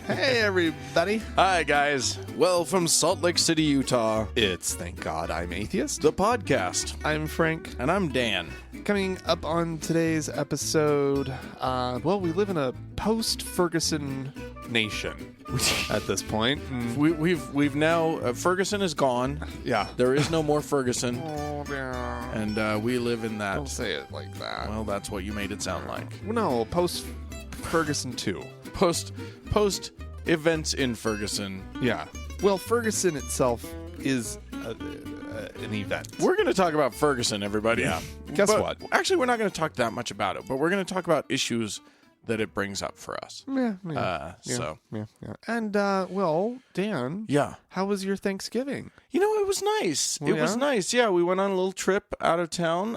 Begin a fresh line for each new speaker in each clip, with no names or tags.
Hey, everybody.
Hi, guys. Well, from Salt Lake City, Utah,
It's Thank God I'm Atheist.
the podcast.
I'm Frank.
And I'm Dan.
Coming up on today's episode, we live in a post-Ferguson nation at this point. And,
We've now, Ferguson is gone.
yeah.
There is no more Ferguson.
Oh, yeah.
And we live in that.
Don't say it like that.
Well, that's what you made it sound like.
No, post-Ferguson 2.
Post events in Ferguson.
Yeah. Well, Ferguson itself is an event.
We're going to talk about Ferguson, everybody.
Yeah. Guess
But
what?
Actually, we're not going to talk that much about it, but we're going to talk about issues that it brings up for us.
Yeah. And, Dan.
Yeah.
How was your Thanksgiving?
You know, it was nice. It was nice. Yeah, we went on a little trip out of town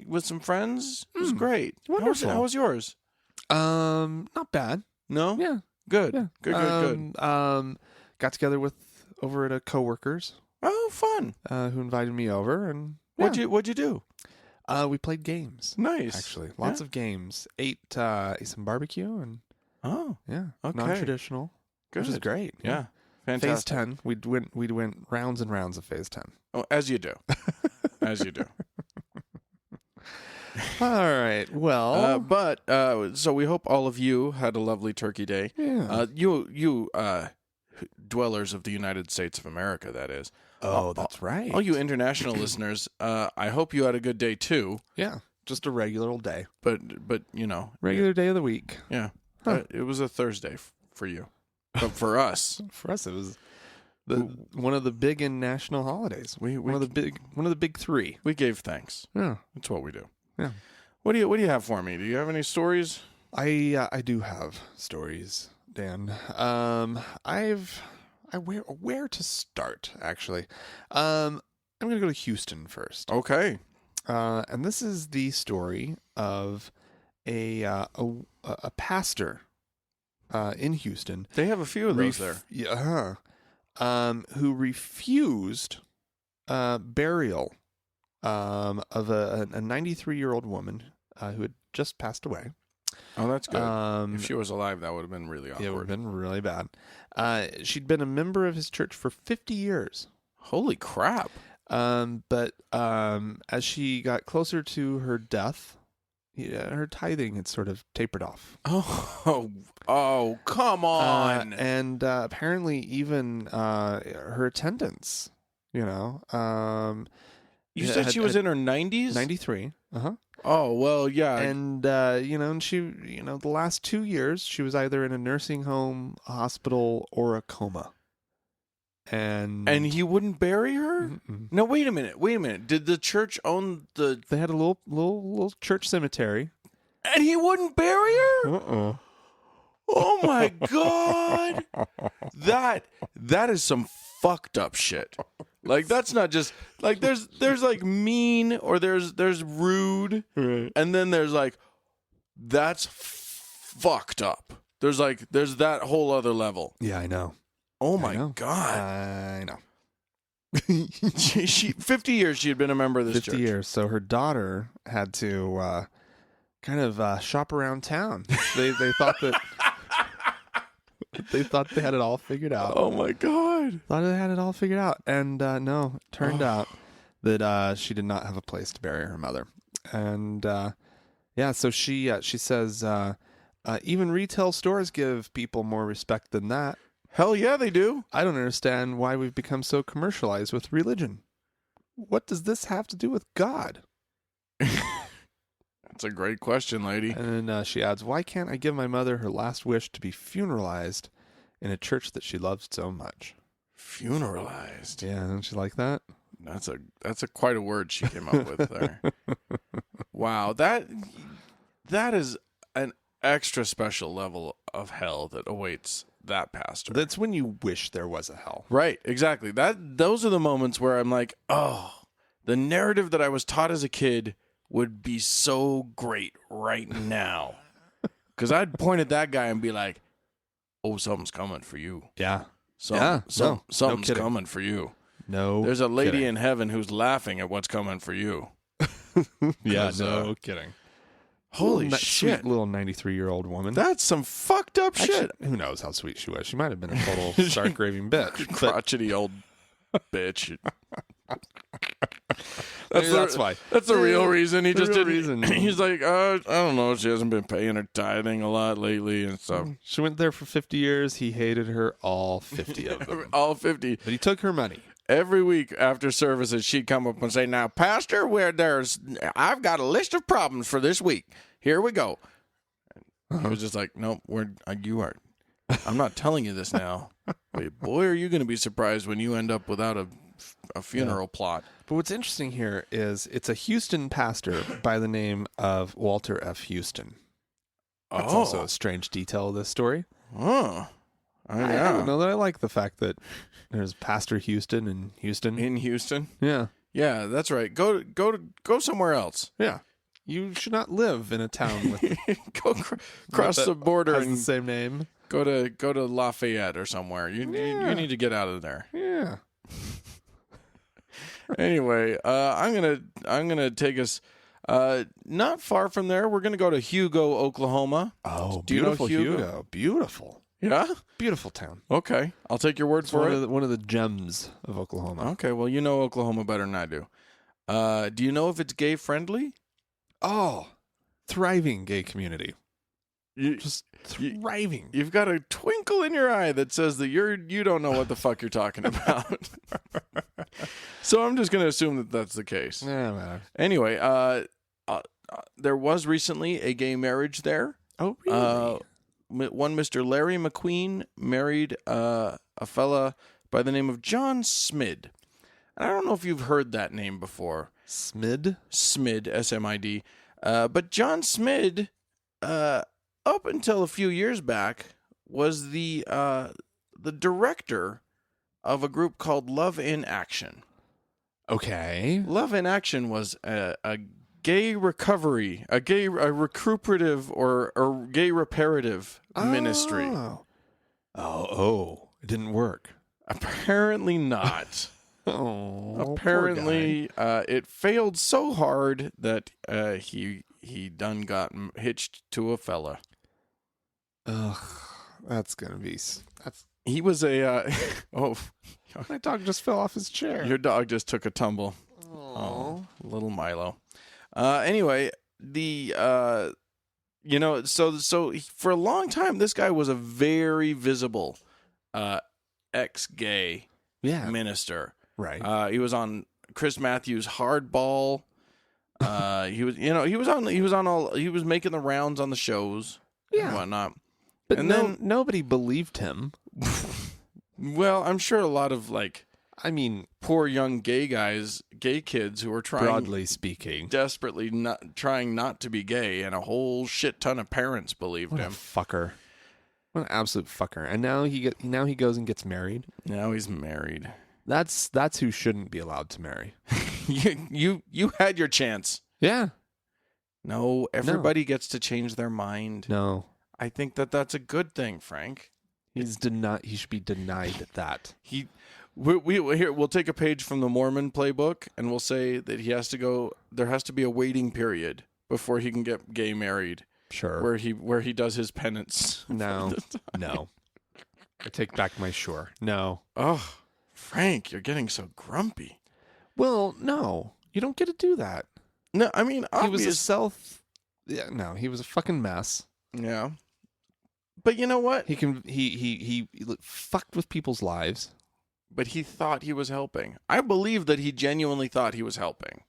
with some friends. It was great.
Wonderful.
How was yours?
Not bad.
No?
Yeah.
Good.
Yeah.
Good.
Got together over at a coworker's
Oh, fun.
who invited me over, and
What'd you do?
we played games.
Nice.
Actually, lots of games. Ate some barbecue, and
Oh,
yeah,
Okay.
non-traditional, which is
good.
great.
Yeah.
Phase
Fantastic.
10. We went rounds and rounds of Phase 10.
Oh, as you do. As you do.
All right. Well,
So we hope all of you had a lovely Turkey Day.
yeah.
You dwellers of the United States of America, that is.
That's right.
All you international listeners, I hope you had a good day too.
Yeah. Just a regular old day.
But you know,
Regular day of the week.
yeah,
Huh.
it was a Thursday for you, but for us,
For us, it was one of the big and national holidays.
we
One of the big three.
we gave thanks.
Yeah.
That's what we do.
Yeah.
What do you have for me? Do you have any stories?
I do have stories, Dan. Where to start, actually. I'm gonna go to Houston first.
Okay.
And this is the story of a pastor in Houston.
They have a few of those there.
Yeah. Who refused burial of a 93-year-old woman who had just passed away.
Oh, that's good. If she was alive, that would have been really awkward.
Yeah, it would have been really bad. She'd been a member of his church for 50 years.
Holy crap.
But as she got closer to her death, her tithing had sort of tapered off.
Oh, come on.
And apparently even her attendance,
You said she was in her 90s?
93. Uh-huh.
Oh, well, yeah.
And, and she, the last 2 years, she was either in a nursing home, a hospital, or a coma. And
he wouldn't bury her?
Mm-mm.
No, wait a minute. Did the church own the...
They had a little church cemetery.
And he wouldn't bury her?
Uh-uh.
Oh, my God. That is some fucked up shit. Like, that's not just... Like, there's like, mean, or there's rude,
Right.
and then there's, like, that's fucked up. There's that whole other level.
Yeah, I know.
Oh, my
know.
God.
I know.
she 50 years she had been a member of this
50
church.
years. So her daughter had to kind of shop around town. They thought that they thought they had it all figured out.
Oh my God.
Thought they had it all figured out, and no, it turned out that she did not have a place to bury her mother. And so she says even retail stores give people more respect than that.
Hell yeah, they do.
I don't understand why we've become so commercialized with religion. What does this have to do with God?
That's a great question, lady.
And then she adds, why can't I give my mother her last wish to be funeralized in a church that she loved so much?
Funeralized.
Yeah, don't you like that?
That's a quite a word she came up with there. Wow, that is an extra special level of hell that awaits that pastor.
That's when you wish there was a hell.
Right, exactly. Those are the moments where I'm like, oh, the narrative that I was taught as a kid would be so great right now. Because I'd point at that guy and be like, oh, something's coming for you.
Yeah.
Something's
kidding.
coming for you.
No.
There's a lady
kidding.
in heaven who's laughing at what's coming for you.
Yeah,
'Cause,
no kidding.
Holy shit.
Sweet little 93-year-old woman.
That's some fucked up shit.
Actually, who knows how sweet she was? She might have been a total stark raving bitch. But
Crotchety old bitch.
maybe that's why.
That's the real reason. He
The
just
real
didn't.
reason.
He's like, I don't know. She hasn't been paying her tithing a lot lately and stuff.
She went there for 50 years. He hated her all 50 of them.
All 50.
But he took her money.
Every week after services, she'd come up and say, "Now, Pastor, I've got a list of problems for this week. Here we go." He was just like, "Nope, you are. I'm not telling you this now. But boy, are you going to be surprised when you end up without a funeral plot."
But what's interesting here is it's a Houston pastor by the name of Walter F. Houston. That's also a strange detail of this story.
Oh.
I don't know that I like the fact that there's Pastor Houston in Houston.
In Houston?
Yeah.
Yeah, that's right. Go somewhere else.
Yeah. You should not live in a town with
Go cross the border
has
and
the same name.
go to Lafayette or somewhere. You need to get out of there.
Yeah.
Anyway, I'm gonna take us not far from there. We're gonna go to Hugo, Oklahoma.
Oh,
Do you know
beautiful
Hugo?
Beautiful.
Yeah.
Beautiful town.
Okay, I'll take your word
It's
for it.
one of the gems of Oklahoma.
Okay, well, you know Oklahoma better than I do. Do you know if it's gay friendly?
Oh, thriving gay community.
You,
Just thriving.
You've got a twinkle in your eye that says that you don't know what the fuck you're talking about. So I'm just gonna assume that that's the case.
Yeah, man.
Anyway, there was recently a gay marriage there.
Oh, really?
One Mr. Larry McQueen married a fella by the name of John Smid. And I don't know if you've heard that name before.
Smid?
Smid, S-M-I-D. But John Smid, up until a few years back, was the director of a group called Love in Action.
Okay.
Love in Action was a gay recovery, a recuperative or gay reparative ministry.
Oh, it didn't work.
Apparently not.
Oh,
Apparently, it failed so hard that he done got hitched to a fella.
Ugh, that's gonna be.
He was a
My dog just fell off his chair.
your dog just took a tumble. Oh, little Milo. Anyway, so for a long time, this guy was a very visible ex-gay minister.
Right.
He was on Chris Matthews' Hardball. He was making the rounds on the shows and whatnot.
But
and
then nobody believed him.
Well, I'm sure a lot of poor young gay kids who were trying,
broadly speaking,
desperately trying not to be gay, and a whole shit ton of parents believed
what
him.
a fucker. What an absolute fucker. And now he goes and gets married.
Now he's married.
That's who shouldn't be allowed to marry.
You had your chance.
Yeah.
No, everybody gets to change their mind.
No.
I think that's a good thing, Frank.
He should be denied that.
We'll take a page from the Mormon playbook and we'll say that there has to be a waiting period before he can get gay married.
Sure.
Where he does his penance.
No. No. I take back my sure. No.
Oh, Frank, you're getting so grumpy.
Well, no. You don't get to do that.
No, I mean,
he was he was a fucking mess.
Yeah. But you know what?
He fucked with people's lives.
But he thought he was helping. I believe that he genuinely thought he was helping.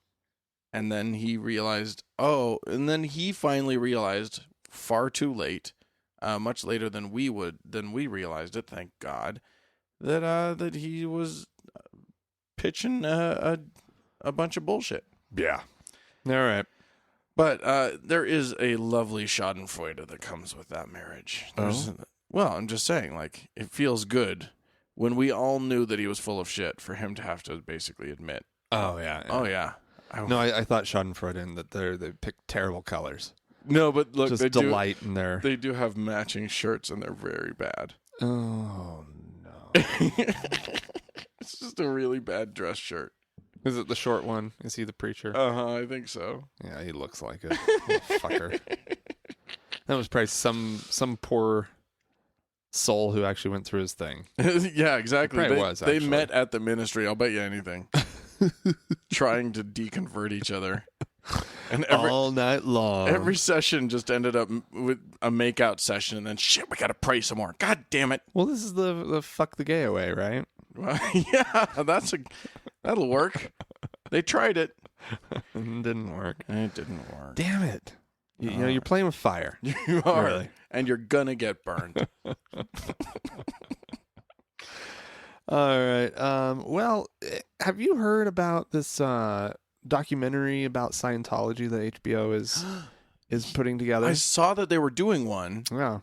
And then he realized, he finally realized far too late, much later than we realized it, thank God, that he was pitching a bunch of bullshit.
Yeah. All right.
But there is a lovely schadenfreude that comes with that marriage. Well, I'm just saying, it feels good when we all knew that he was full of shit for him to have to basically admit.
Oh, yeah.
Oh, yeah.
No, I thought Schadenfreude in that they picked terrible colors.
No, but look,
just
they
delight in their.
They do have matching shirts, and they're very bad.
Oh no!
It's just a really bad dress shirt.
Is it the short one? Is he the preacher?
I think so.
Yeah, he looks like it. Fucker. That was probably some poor soul who actually went through his thing.
Yeah, exactly.
Probably
They,
was,
they
actually.
met at the ministry. I'll bet you anything. Trying to deconvert each other. And
All night long.
every session just ended up with a makeout session, and then shit, we got to pray some more. God damn it.
Well, this is the fuck the gay away, right?
Well, yeah, that'll work. They tried it.
It didn't work.
It didn't work.
Damn it. You know, you're playing with fire.
You are.
Really.
And you're gonna get burned.
All right. Well, have you heard about this documentary about Scientology that HBO is putting together?
I saw that they were doing one.
Yeah.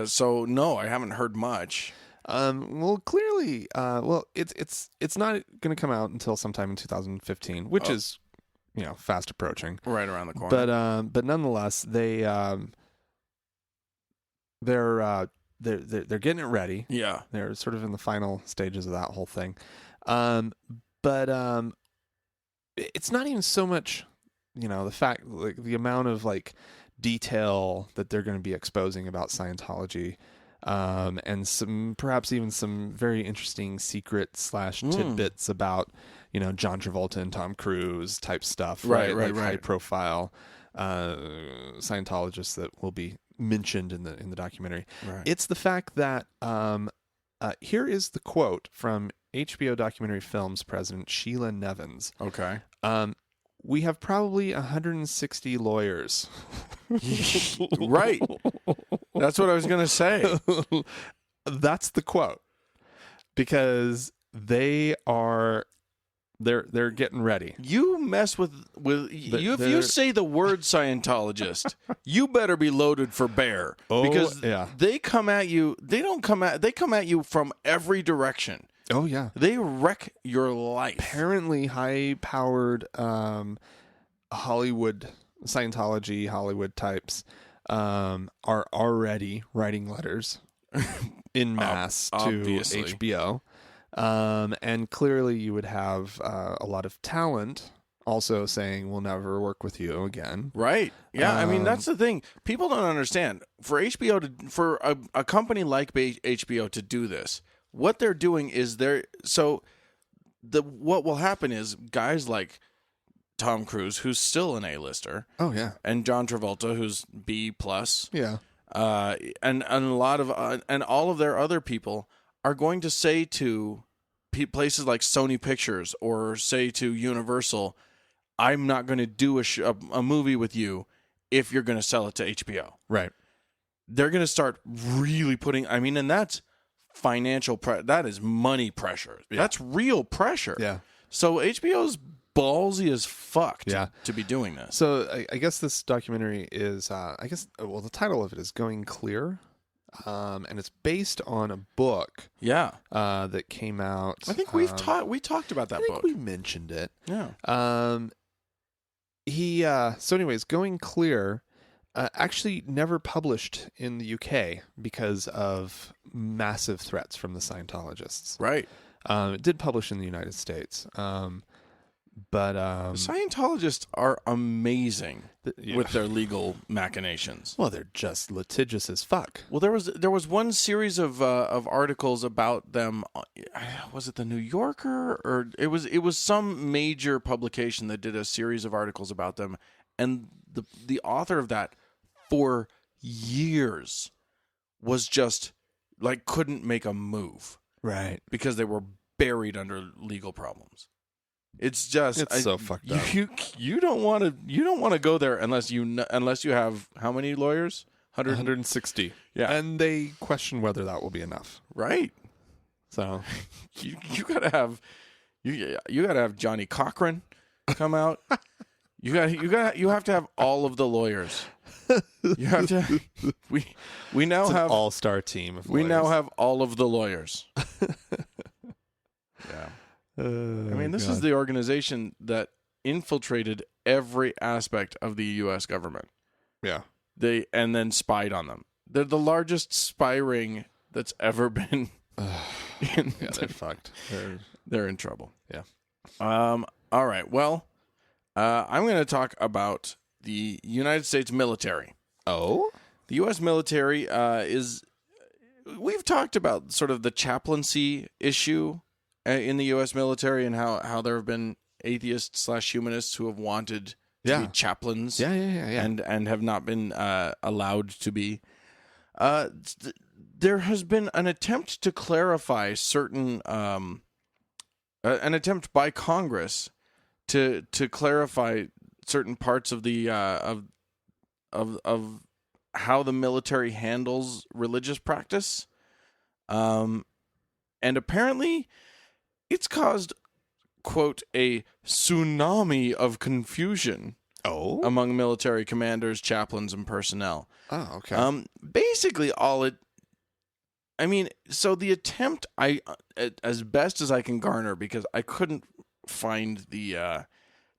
So no, I haven't heard much.
Well, clearly, it's not going to come out until sometime in 2015, which is, fast approaching.
Right around the corner.
But nonetheless, they're getting it ready.
Yeah.
They're sort of in the final stages of that whole thing. But it's not even so much, the fact, like the amount of like detail that they're going to be exposing about Scientology, and perhaps even some very interesting secret / tidbits about, John Travolta and Tom Cruise type stuff,
Right.
high profile Scientologists that will be mentioned in the documentary.
Right.
It's the fact that here is the quote from HBO documentary films president Sheila Nevins.
Okay.
We have probably 160 lawyers.
Right. That's what I was gonna say.
That's the quote, because they're getting ready.
You mess with you if you say the word Scientologist, you better be loaded for bear, because they come at you. They come at you from every direction.
Oh yeah,
they wreck your life.
Apparently, high-powered Scientology Hollywood types are already writing letters in mass to
obviously.
HBO. And clearly you would have a lot of talent also saying, we'll never work with you again. Right.
Yeah. I mean, that's the thing. People don't understand. For HBO for a company like HBO to do this, what they're doing is what will happen is guys like Tom Cruise, who's still an A-lister.
Oh yeah.
And John Travolta, who's B+.
Yeah.
And a lot of and all of their other people are going to say to places like Sony Pictures or say to Universal, I'm not going to do a movie with you if you're going to sell it to HBO.
Right.
They're going to start really and that's financial that is money pressure. Yeah. That's real pressure.
Yeah.
So HBO's ballsy as fuck
to
be doing this.
So I guess this documentary is, the title of it is Going Clear. And it's based on a book.
Yeah.
That came out.
I think we talked about that book.
I think we mentioned it.
Yeah.
So anyways, Going Clear actually never published in the UK because of massive threats from the Scientologists.
Right.
It did publish in the United States. But
Scientologists are amazing with their legal machinations.
Well, they're just litigious as fuck.
Well, there was one series of articles about them. Was it the New Yorker, or it was some major publication that did a series of articles about them, and the author of that for years was just like couldn't make a move,
right? Because
they were buried under legal problems. It's
so fucked up.
You don't want to go there unless you have how many lawyers?
160. Yeah, and they question whether that will be enough.
Right. So you gotta have Johnny Cochran come out. You have to have all of the lawyers. You have to. We now have
an all-star team.
We now have all of the lawyers. Yeah. This is the organization that infiltrated every aspect of the U.S. government.
Yeah.
And then spied on them. They're the largest spy ring that's ever been.
Yeah, they're fucked.
They're in trouble.
Yeah.
All right. Well, I'm going to talk about the United States military.
Oh?
The U.S. military is. We've talked about sort of the chaplaincy issue in the U.S. military and how there have been atheists/humanists who have wanted to be chaplains,
Yeah.
and have not been allowed to be. There has been an attempt to clarify certain, an attempt by Congress to clarify certain parts of the of how the military handles religious practice, and apparently it's caused, quote, a tsunami of confusion among military commanders, chaplains, and personnel.
Oh, okay.
Basically so the attempt, as best as I can garner, because I couldn't find the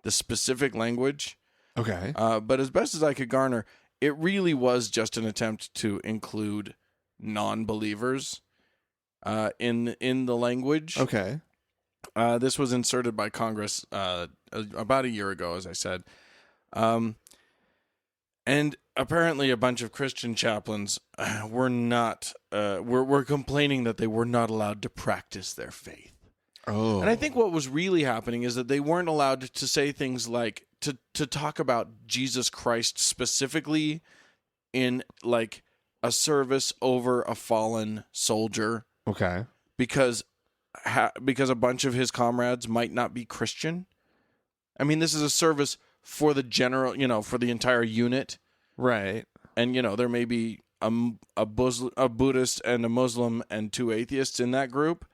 specific language,
Okay.
but as best as I could garner, it really was just an attempt to include non-believers in the language.
Okay.
This was inserted by Congress about a year ago, as I said. And apparently a bunch of Christian chaplains were complaining that they were not allowed to practice their faith.
Oh.
And I think what was really happening is that they weren't allowed to say things like, to talk about Jesus Christ specifically in like a service over a fallen soldier,
Okay.
because a bunch of his comrades might not be Christian. I mean, this is a service for the general, for the entire unit.
Right.
And, there may be a Buddhist and a Muslim and two atheists in that group.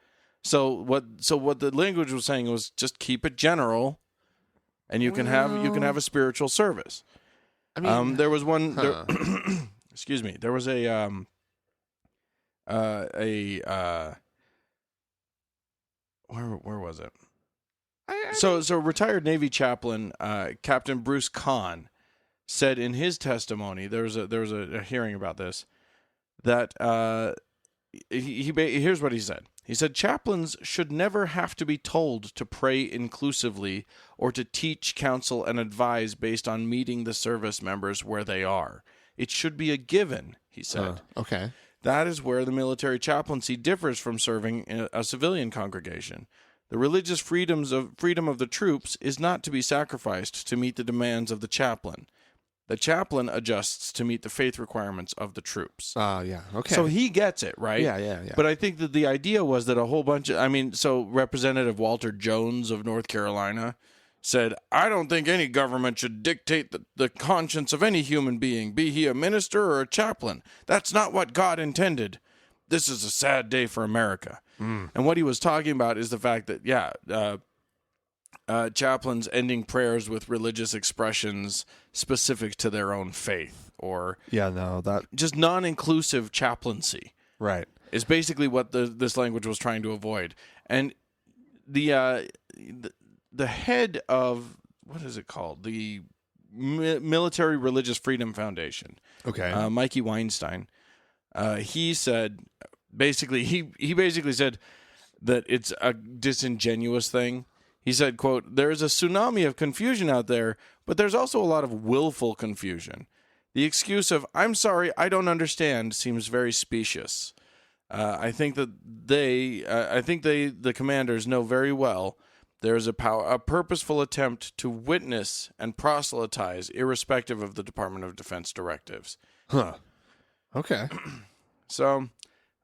So what the language was saying was just keep it general, and you can have a spiritual service.
I mean,
there was one. There, excuse me. There was where was it? So retired Navy chaplain Captain Bruce Kahn said in his testimony, there was a hearing about this, that here's what he said. He said, chaplains should never have to be told to pray inclusively or to teach, counsel, and advise based on meeting the service members where they are. It should be a given, he said.
Okay.
That is where the military chaplaincy differs from serving in a civilian congregation. The religious freedom of the troops is not to be sacrificed to meet the demands of the chaplain. The chaplain adjusts to meet the faith requirements of the troops.
Yeah. Okay.
So he gets it, right?
Yeah.
But I think that the idea was that a whole bunch of, so Representative Walter Jones of North Carolina said, I don't think any government should dictate the conscience of any human being, be he a minister or a chaplain. That's not what God intended. This is a sad day for America. And what he was talking about is the fact that, chaplains ending prayers with religious expressions specific to their own faith, or just non-inclusive chaplaincy,
right,
is basically what this language was trying to avoid. And the head of, what is it called, the Military Religious Freedom Foundation, Mikey Weinstein, he said he basically said that it's a disingenuous thing. He said, quote, there is a tsunami of confusion out there, but there's also a lot of willful confusion. The excuse of, I'm sorry, I don't understand, seems very specious. I think that the commanders know very well there is a purposeful attempt to witness and proselytize irrespective of the Department of Defense directives.
Huh. Okay.
So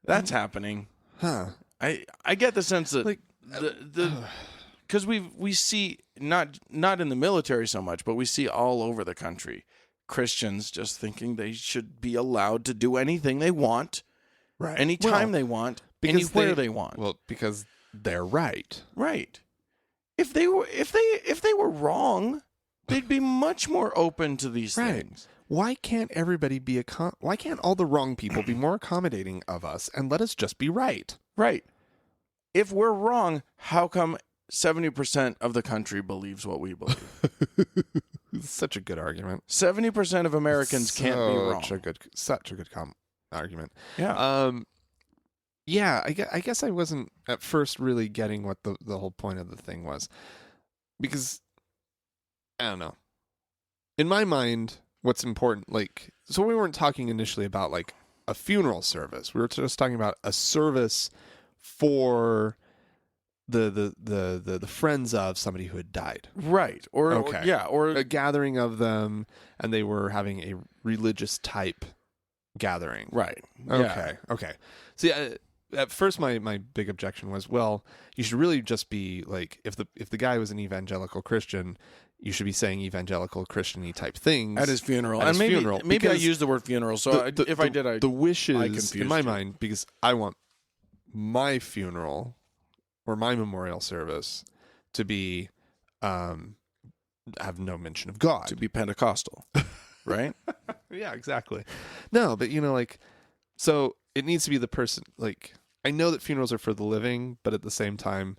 that's happening.
Huh.
I get the sense that because we see not in the military so much, but we see all over the country Christians just thinking they should be allowed to do anything they want,
right,
anytime they want, anywhere they want.
Well, because they're right.
Right. If they were wrong, they'd be much more open to these things.
Why can't everybody be why can't all the wrong people be more accommodating of us and let us just be right?
Right. If we're wrong, how come 70% of the country believes what we believe?
Such a good argument.
70% of Americans can't be wrong.
Such a good argument.
Yeah.
yeah, I guess I wasn't at first really getting what the whole point of the thing was, because I don't know. In my mind, what's important, like, so we weren't talking initially about like a funeral service. We were just talking about a service for the friends of somebody who had died.
Right. Or
Okay.
yeah, or
A gathering of them, and they were having a religious type gathering.
right.
Okay. Okay. See, at first my big objection was, well, you should really just be like, if the guy was an evangelical Christian, you should be saying evangelical Christian-y type things
At his funeral.
At
And
his funeral,
maybe I
because
used the word funeral. So if I did,
the wishes
confused
in my
you.
mind, because I want my funeral or my memorial service to be have no mention of God.
to be Pentecostal, right?
Yeah, exactly. No, but like, so it needs to be the person. Like, I know that funerals are for the living, but at the same time,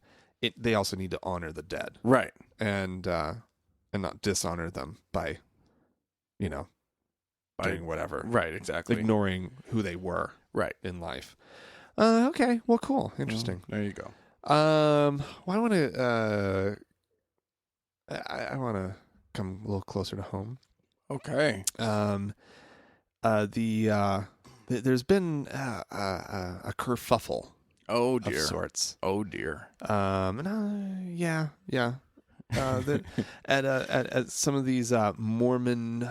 they also need to honor the dead
Right.
and not dishonor them by,
By-
doing whatever,
Right. Exactly.
ignoring who they were
Right.
in life. Okay. Well, cool. Interesting.
There you go.
Well, I want to I want to come a little closer to home.
Okay.
There's been a kerfuffle
Oh
of
dear.
sorts.
Oh dear.
Yeah. At some of these Mormon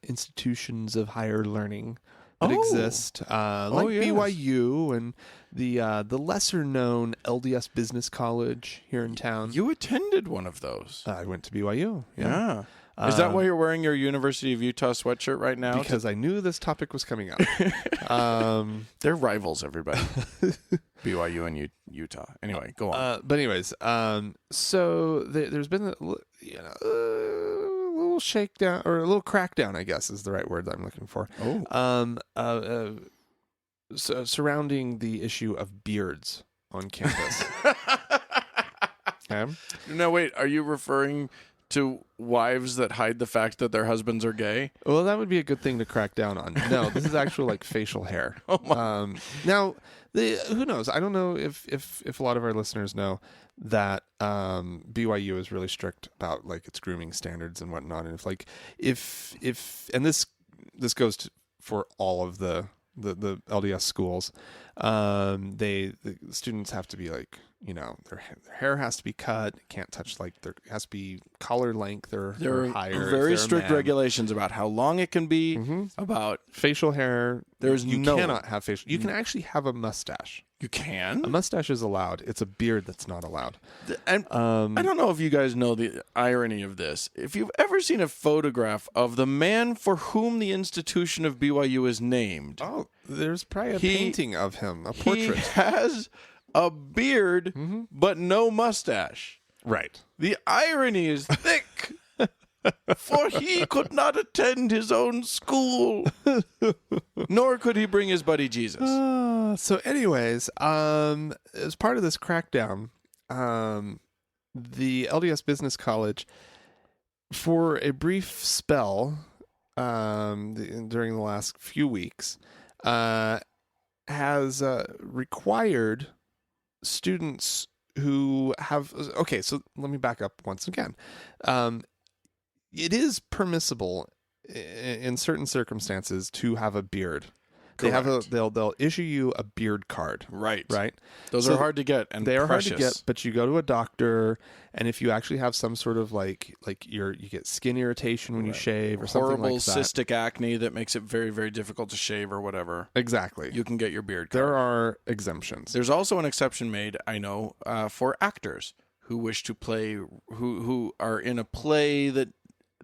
institutions of higher learning that
Oh.
exist, like
yes.
BYU and the lesser known LDS Business College here in town.
You attended one of those.
I went to BYU.
Yeah. Is that why you're wearing your University of Utah sweatshirt right now?
Because I knew this topic was coming up.
They're rivals, everybody. BYU and Utah. Anyway, go on.
But anyways, so there's been a little shakedown, or a little crackdown, I guess is the right word that I'm looking for. Surrounding the issue of beards on campus. Okay?
No, wait. Are you referring to wives that hide the fact that their husbands are gay?
Well, that would be a good thing to crack down on. No, this is actual like facial hair.
Oh my.
Now, who knows? I don't know if a lot of our listeners know that BYU is really strict about like its grooming standards and whatnot, and if and this goes for all of the LDS schools. The students have to be like, their hair has to be cut. It can't touch, like, there has to be collar length or higher.
Very strict regulations about how long it can be, about
facial hair. You
no-
cannot have facial. You can actually have a mustache.
you can.
A mustache is allowed. It's a beard that's not allowed.
And I don't know if you guys know the irony of this. If you've ever seen a photograph of the man for whom the institution of BYU is named,
Oh, there's probably a painting of him, a portrait.
he has a beard but no mustache.
Right.
The irony is thick. For he could not attend his own school, nor could he bring his buddy Jesus.
So anyways, as part of this crackdown, the LDS Business College, for a brief spell, during the last few weeks, has required students who have... Okay, so let me back up once again. It is permissible in certain circumstances to have a beard. They'll issue you a beard card.
Right.
Right.
Those are hard to get, and
they are
precious.
hard to get, but you go to a doctor, and if you actually have some sort of like you get skin irritation when you shave or something
Horrible
like that.
cystic acne that makes it very, very difficult to shave or whatever.
Exactly.
You can get your beard card.
There are exemptions.
There's also an exception made, I know, for actors who wish to play, who are in a play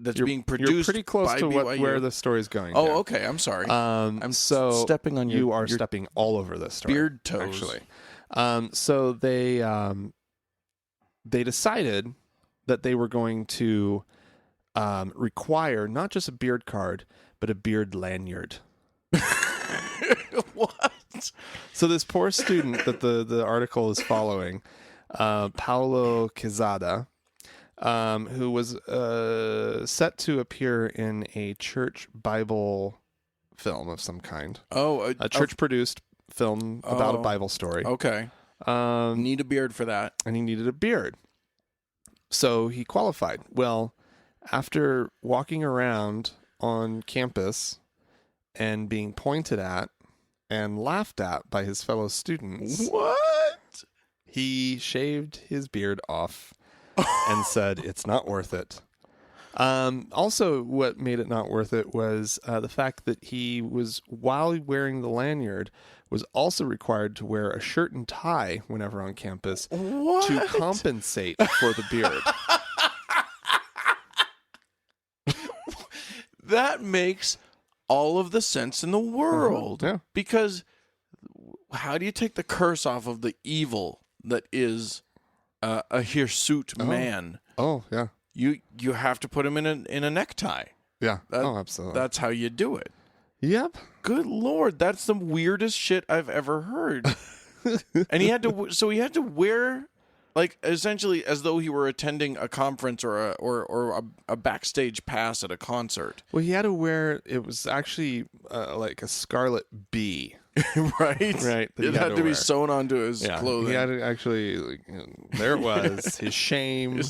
that's being produced.
You're pretty close
by
to
BYU.
where the story's going.
Oh,
Dan.
okay. I'm sorry.
I'm
stepping on
you are
your
stepping all over this story.
beard toes.
Actually. So they decided that they were going to require not just a beard card, but a beard lanyard.
What?
So this poor student that the article is following, Paulo Quezada, who was set to appear in a church Bible film of some kind.
Oh,
A church-produced film about a Bible story.
Okay. Need a beard for that.
And he needed a beard. So he qualified. Well, after walking around on campus and being pointed at and laughed at by his fellow students,
What?
he shaved his beard off and said, it's not worth it. Also, what made it not worth it was the fact that he was, while wearing the lanyard, was also required to wear a shirt and tie whenever on campus to compensate for the beard.
That makes all of the sense in the world.
Yeah.
Because how do you take the curse off of the evil that is a hirsute man?
Oh, yeah.
You have to put him in a necktie.
Yeah. Absolutely.
That's how you do it.
Yep.
Good Lord, that's the weirdest shit I've ever heard. And he had to wear, like, essentially as though he were attending a conference or a backstage pass at a concert.
Well, he had to wear, it was actually like a scarlet bee.
Right?
Right.
It had to be sewn onto his clothing.
He had to actually, there it was. His shame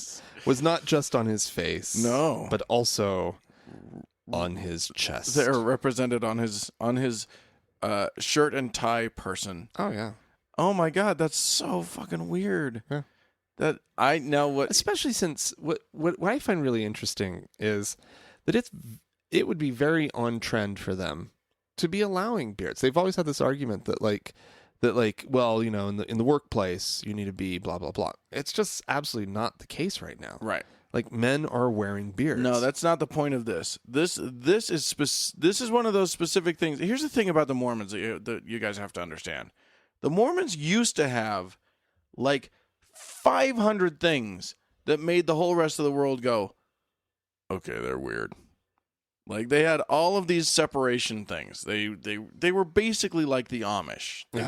was not just on his face.
No.
But also on his chest.
They're represented on his shirt and tie person.
Oh, yeah.
Oh, my God. That's so fucking weird.
Yeah.
That I know what...
Especially since what I find really interesting is that it would be very on trend for them to be allowing beards. They've always had this argument that well, you know, in the workplace you need to be blah blah blah. It's just absolutely not the case right now.
Right.
Like, men are wearing beards.
No, that's not the point of this. This is one of those specific things. Here's the thing about the Mormons that you guys have to understand. The Mormons used to have like 500 things that made the whole rest of the world go, okay, they're weird. Like, they had all of these separation things. They were basically like the Amish. They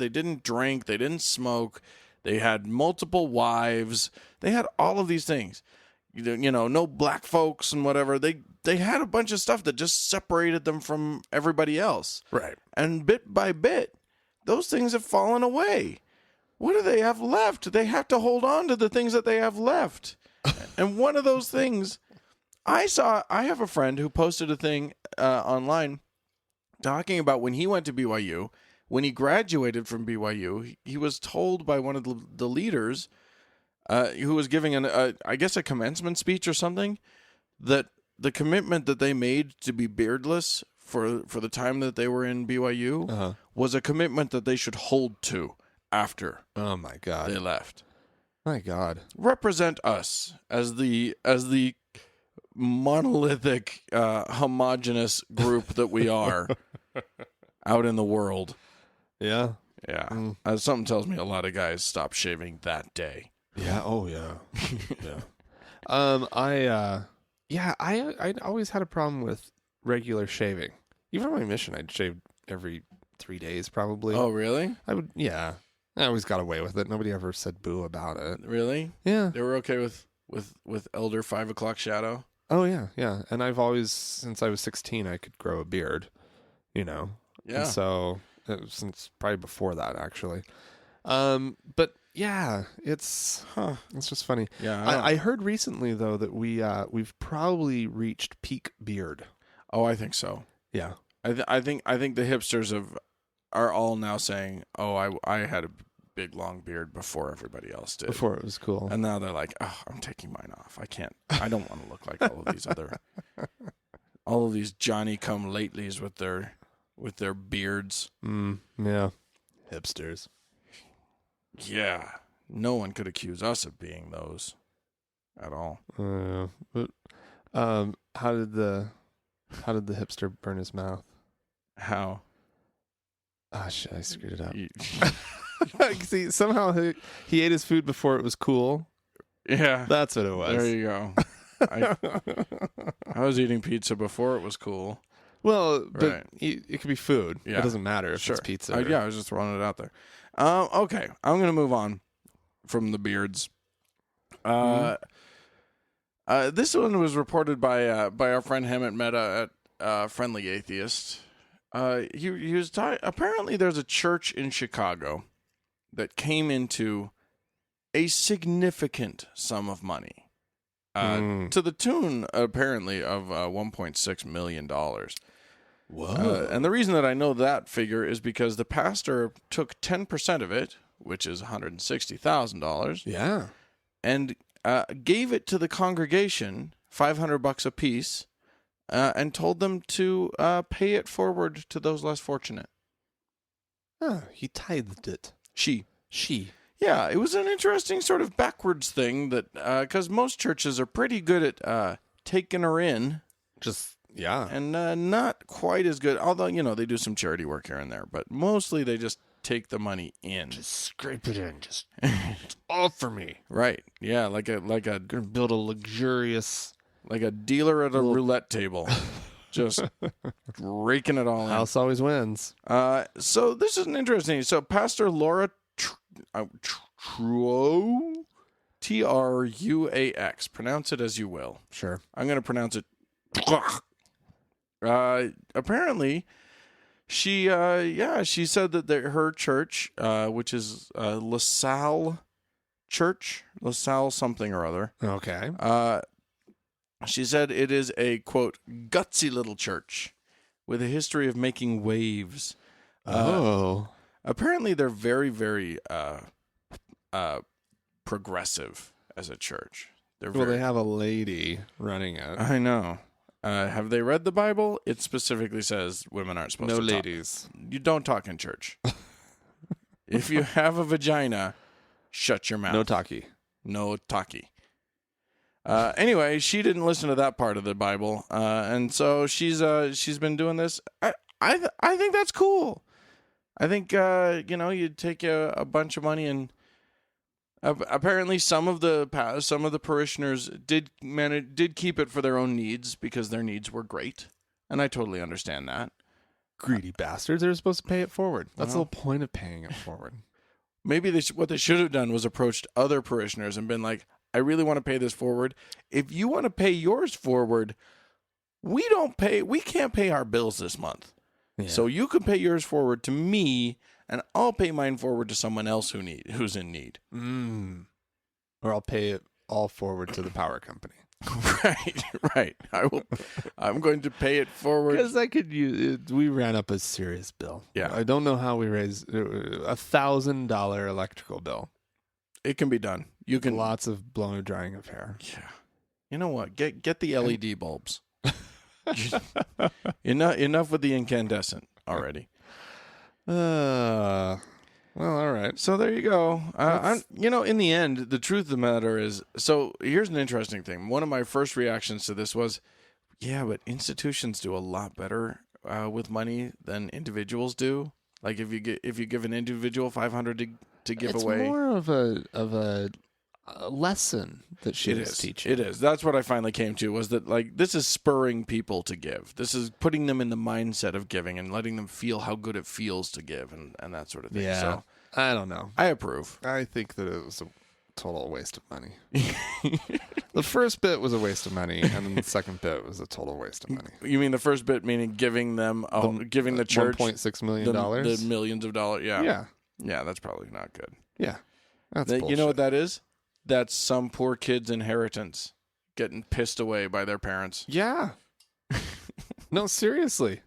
didn't drink, they didn't smoke, they had multiple wives. They had all of these things. You know, no black folks and whatever. They had a bunch of stuff that just separated them from everybody else.
Right.
And bit by bit, those things have fallen away. What do they have left? They have to hold on to the things that they have left. And one of those things, I have a friend who posted a thing online talking about when he went to BYU, when he graduated from BYU, he was told by one of the leaders who was giving I guess a commencement speech or something, that the commitment that they made to be beardless for the time that they were in BYU was a commitment that they should hold to after.
Oh my God.
They left.
My God.
Represent us as the monolithic, homogenous group that we are out in the world.
Yeah.
Yeah. Something tells me a lot of guys stopped shaving that day.
Yeah. Oh, yeah. Yeah. I always had a problem with regular shaving. Even on my mission, I'd shave every 3 days, probably.
Oh, really?
I would. Yeah. I always got away with it. Nobody ever said boo about it.
Really?
Yeah.
They were okay with Elder 5 o'clock shadow?
Oh, yeah. Yeah. And I've always, since I was 16, I could grow a beard, you know.
Yeah.
And so, since probably before that, actually. But yeah, it's just funny.
Yeah.
I heard recently though that we've probably reached peak beard.
Oh, I think so.
Yeah.
I think the hipsters are all now saying, "Oh, I had a big long beard before everybody else did.
Before it was cool."
And now they're like, "Oh, I'm taking mine off. I don't want to look like all of these Johnny come latelys with their beards."
Yeah. Hipsters.
Yeah. No one could accuse us of being those at all.
But how did the hipster burn his mouth?
How?
Ah, shit, I screwed it up. See, somehow he ate his food before it was cool.
Yeah.
That's what it was.
There you go. I was eating pizza before it was cool.
Well, but
right.
It could be food.
Yeah.
It doesn't matter if
Sure.
it's pizza.
Yeah, I was just throwing it out there. Okay, I'm going to move on from the beards. This one was reported by our friend Hemant Mehta at Friendly Atheist. he was apparently there's a church in Chicago that came into a significant sum of money, to the tune apparently of $1.6 million.
Whoa.
And the reason that I know that figure is because the pastor took 10% of it, which is $160,000,
Yeah.
and gave it to the congregation, $500 a piece, and told them to pay it forward to those less fortunate.
Oh, he tithed it.
She.
Yeah,
It was an interesting sort of backwards thing that, because most churches are pretty good at taking her in.
Yeah.
And not quite as good, although, they do some charity work here and there, but mostly they just take the money in.
Just scrape it in. Just it's all for me.
Right. Yeah, like a
Gonna build a luxurious
like a dealer at a roulette table. Just raking it all in.
house always wins.
So this is an interesting. So Pastor Laura Truax, Truax, pronounce it as you will.
Sure.
I'm going to pronounce it. Apparently, she said that her church, which is LaSalle Church, LaSalle something or other.
Okay.
She said it is a, quote, gutsy little church with a history of making waves. Apparently, they're very, very progressive as a church.
They have a lady running it.
I know. Have they read the Bible? It specifically says women aren't supposed to talk.
No ladies.
You don't talk in church. If you have a vagina, shut your mouth.
No talkie.
No talkie. Anyway, she didn't listen to that part of the Bible, and so she's been doing this. I think that's cool. I think you take a bunch of money, and apparently some of the parishioners did keep it for their own needs because their needs were great, and I totally understand that.
Greedy bastards. They were supposed to pay it forward. That's the whole point of paying it forward.
Maybe what they should have done was approached other parishioners and been like, I really want to pay this forward. If you want to pay yours forward, we can't pay our bills this month. Yeah. So you can pay yours forward to me, and I'll pay mine forward to someone else who's in need.
Or I'll pay it all forward to the power company.
Right. I'm going to pay it forward.
Because I could use it. We ran up a serious bill.
Yeah.
I don't know how we raised $1,000 electrical bill.
It can be done. You can
lots of blowing and drying of hair.
Yeah. You know what? Get the LED bulbs. Enough with the incandescent already.
Well, all right.
So there you go. In the end, the truth of the matter is, so here's an interesting thing. One of my first reactions to this was, yeah, but institutions do a lot better with money than individuals do. Like if you give an individual $500 to give away,
it's more of a lesson that she is teaching.
It is. That's what I finally came to, was that like this is spurring people to give. This is putting them in the mindset of giving and letting them feel how good it feels to give and that sort of thing.
Yeah.
So
I don't know.
I approve.
I think that it was a total waste of money. The first bit was a waste of money, and then the second bit was a total waste of money.
You mean the first bit meaning giving them, giving the church
$1.6 million?
The millions of dollars? Yeah. Yeah, that's probably not good.
Yeah. That's bullshit.
You know what that is? That's some poor kid's inheritance getting pissed away by their parents.
Yeah. No, seriously.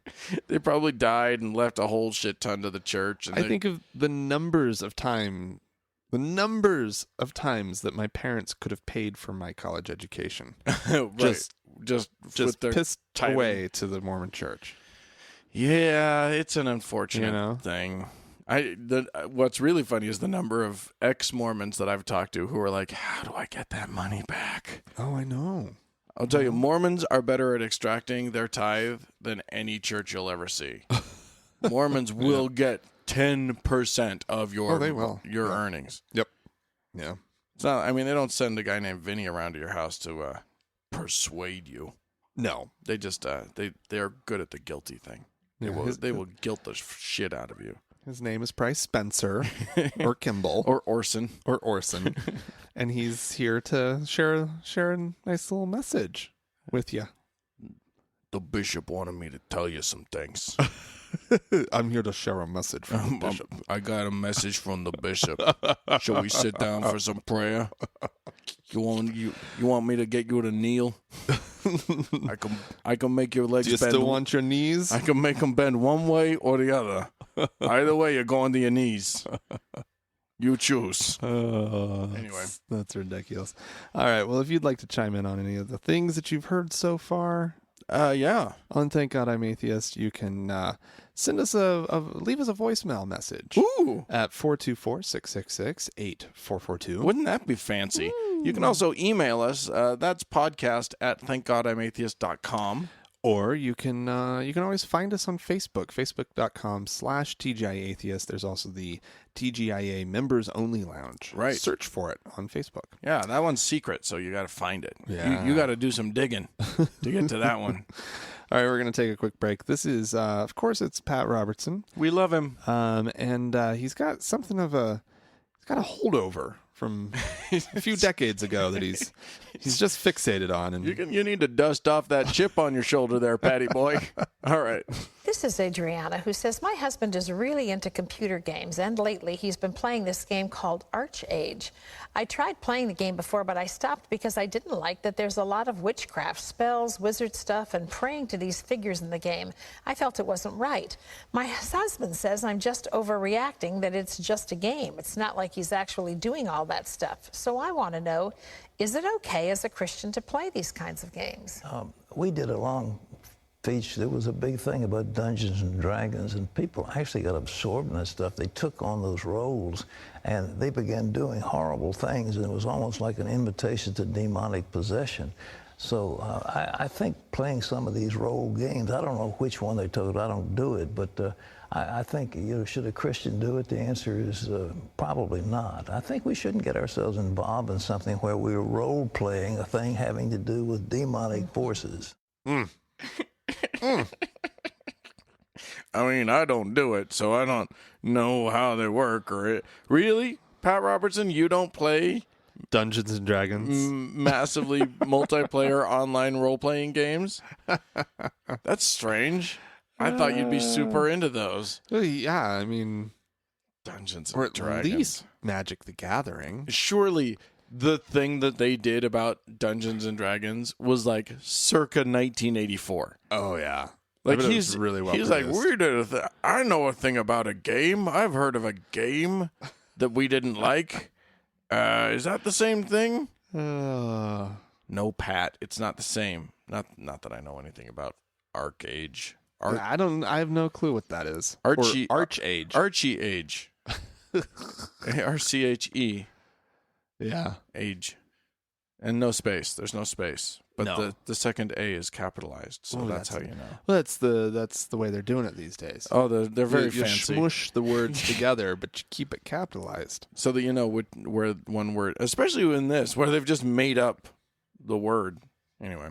They probably died and left a whole shit ton to the church. And
I think of the numbers of times that my parents could have paid for my college education.
Right. Just
pissed away to the Mormon church.
Yeah, it's an unfortunate thing. What's really funny is the number of ex-Mormons that I've talked to who are like, how do I get that money back?
Oh, I know.
I'll tell you, Mormons are better at extracting their tithe than any church you'll ever see. Mormons will get 10% of your earnings.
Yep. Yeah.
It's not. I mean, they don't send a guy named Vinny around to your house to persuade you.
No,
they just they're good at the guilty thing. They will guilt the shit out of you.
His name is probably Spencer or Kimball
or Orson,
and he's here to share a nice little message with you.
The bishop wanted me to tell you some things.
I'm here to share a message from the bishop.
I got a message from the bishop. Shall we sit down for some prayer? You want me to get you to kneel? I can make your legs
Do you
bend.
still want your knees?
I can make them bend one way or the other. Either way, you're going to your knees. You choose. Anyway,
that's ridiculous. All right. Well, if you'd like to chime in on any of the things that you've heard so far,
yeah.
on Thank God I'm Atheist, you can send us leave us a voicemail message.
Ooh.
At 424-666-8442.
Wouldn't that be fancy? Ooh. You can also email us. That's podcast at thankgodimatheist.com.
Or you can always find us on Facebook, facebook.com/TGIAtheist. There's also the TGIA Members Only Lounge.
Right.
Search for it on Facebook.
Yeah, that one's secret, so you got to find it.
Yeah.
You got to do some digging to get to that one.
All right, we're going to take a quick break. This is, of course, it's Pat Robertson.
We love him.
And he's got something of a holdover from a few decades ago that he's just fixated on. And
you need to dust off that chip on your shoulder there, Patty boy. All right.
This is Adriana, who says, my husband is really into computer games, and lately he's been playing this game called Archage. I tried playing the game before, but I stopped because I didn't like that there's a lot of witchcraft, spells, wizard stuff, and praying to these figures in the game. I felt it wasn't right. My husband says I'm just overreacting, that it's just a game. It's not like he's actually doing all that stuff. So I want to know, is it okay as a Christian to play these kinds of games?
We did a long speech. There was a big thing about Dungeons and Dragons, and people actually got absorbed in that stuff. They took on those roles, and they began doing horrible things, and it was almost like an invitation to demonic possession. So I think playing some of these role games, I don't know which one they told, I don't do it, but I think, should a Christian do it? The answer is probably not. I think we shouldn't get ourselves involved in something where we're role-playing a thing having to do with demonic forces.
I mean, I don't do it, so I don't know how they work or it. Really? Pat Robertson, you don't play
Dungeons and Dragons?
Massively multiplayer online role-playing games? That's strange. I thought you'd be super into those.
Well, yeah, I mean,
Dungeons
or
and
at
Dragons.
least Magic the Gathering.
Surely the thing that they did about Dungeons and Dragons was like circa 1984.
Oh yeah,
Like
he's really well.
He's
produced.
like, we did I know a thing about a game. I've heard of a game that we didn't like. Is that the same thing? No, Pat, it's not the same. Not that I know anything about Archage.
I have no clue what that is.
Archie
Archage.
Archie Age. ARCHE.
Yeah.
Age. And no space. There's no space. But
No.
the second A is capitalized, so that's how you know.
Well, that's the way they're doing it these days.
Oh, they're very
you
fancy.
Smush the words together, but you keep it capitalized.
So that you know where one word, especially in this, where they've just made up the word. Anyway.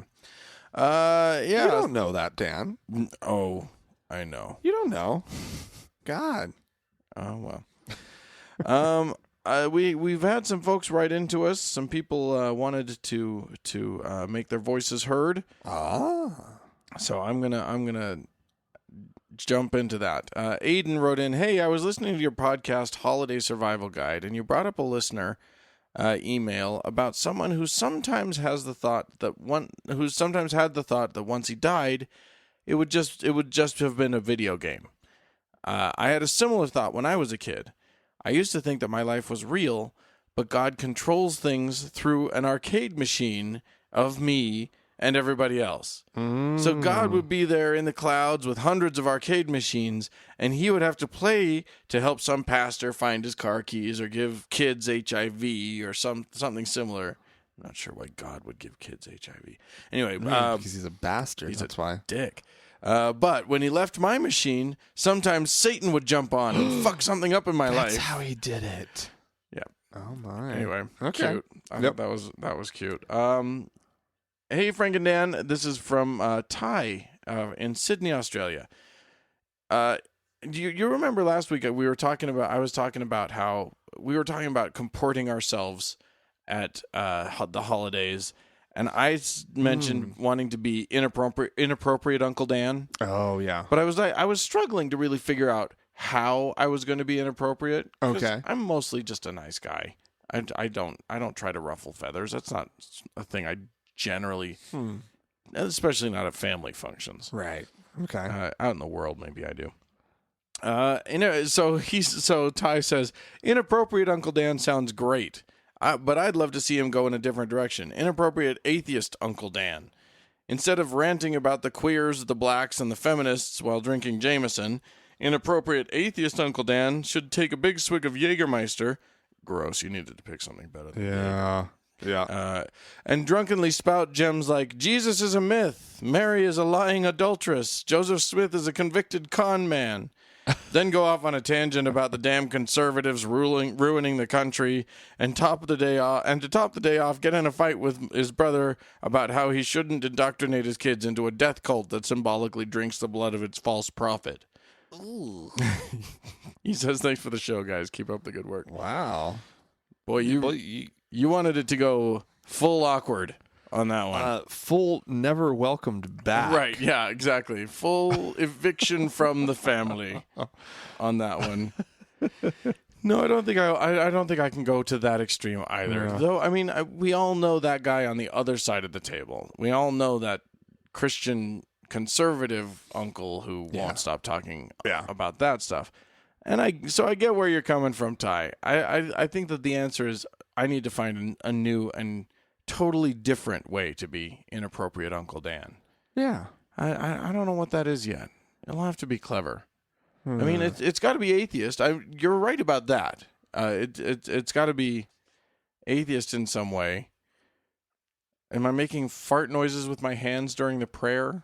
Yeah.
You don't know that, Dan.
Oh, I know.
You don't know. God.
Oh, well. We've had some folks write into us. Some people wanted to make their voices heard. So I'm gonna jump into that. Aiden wrote in, "Hey, I was listening to your podcast Holiday Survival Guide, and you brought up a listener email about someone who sometimes had the thought that once he died, it would just have been a video game. I had a similar thought when I was a kid. I used to think that my life was real, but God controls things through an arcade machine of me and everybody else. So God would be there in the clouds with hundreds of arcade machines, and he would have to play to help some pastor find his car keys or give kids HIV or something similar. I'm not sure why God would give kids HIV. Anyway,
Because he's a bastard. That's why.
Dick. But when he left my machine, sometimes Satan would jump on and fuck something up in my life.
That's how he did it.
Yeah.
Oh my.
Anyway,
Okay.
cute. I thought that was cute. Hey, Frank and Dan, this is from Ty in Sydney, Australia. Do you remember last week I was talking about how we were talking about comporting ourselves at the holidays and I mentioned wanting to be inappropriate Uncle Dan.
Oh yeah.
But I was struggling to really figure out how I was going to be inappropriate. 'Cause
Okay.
I'm mostly just a nice guy. I don't try to ruffle feathers. That's not a thing I generally, especially not at family functions.
Right. Okay.
Out in the world, maybe I do. So Ty says, inappropriate Uncle Dan sounds great, but I'd love to see him go in a different direction. Inappropriate atheist Uncle Dan. Instead of ranting about the queers, the blacks, and the feminists while drinking Jameson, inappropriate atheist Uncle Dan should take a big swig of Jägermeister. Gross, you needed to pick something better than Jaeger.
Yeah.
And drunkenly spout gems like, Jesus is a myth, Mary is a lying adulteress, Joseph Smith is a convicted con man. Then go off on a tangent about the damn conservatives ruining the country, and to top the day off, get in a fight with his brother about how he shouldn't indoctrinate his kids into a death cult that symbolically drinks the blood of its false prophet. Ooh. He says, thanks for the show, guys. Keep up the good work.
Wow.
Boy, you wanted it to go full awkward on that one.
Full never welcomed back.
Right, yeah, exactly. Full eviction from the family on that one. No, I don't think I don't think I can go to that extreme either.
Yeah.
Though, I mean, we all know that guy on the other side of the table. We all know that Christian conservative uncle who won't stop talking about that stuff. And I get where you're coming from, Ty. I think that the answer is I need to find a new and totally different way to be inappropriate Uncle Dan.
Yeah.
I don't know what that is yet. It'll have to be clever. I mean, it's got to be atheist. You're right about that. It's got to be atheist in some way. Am I making fart noises with my hands during the prayer?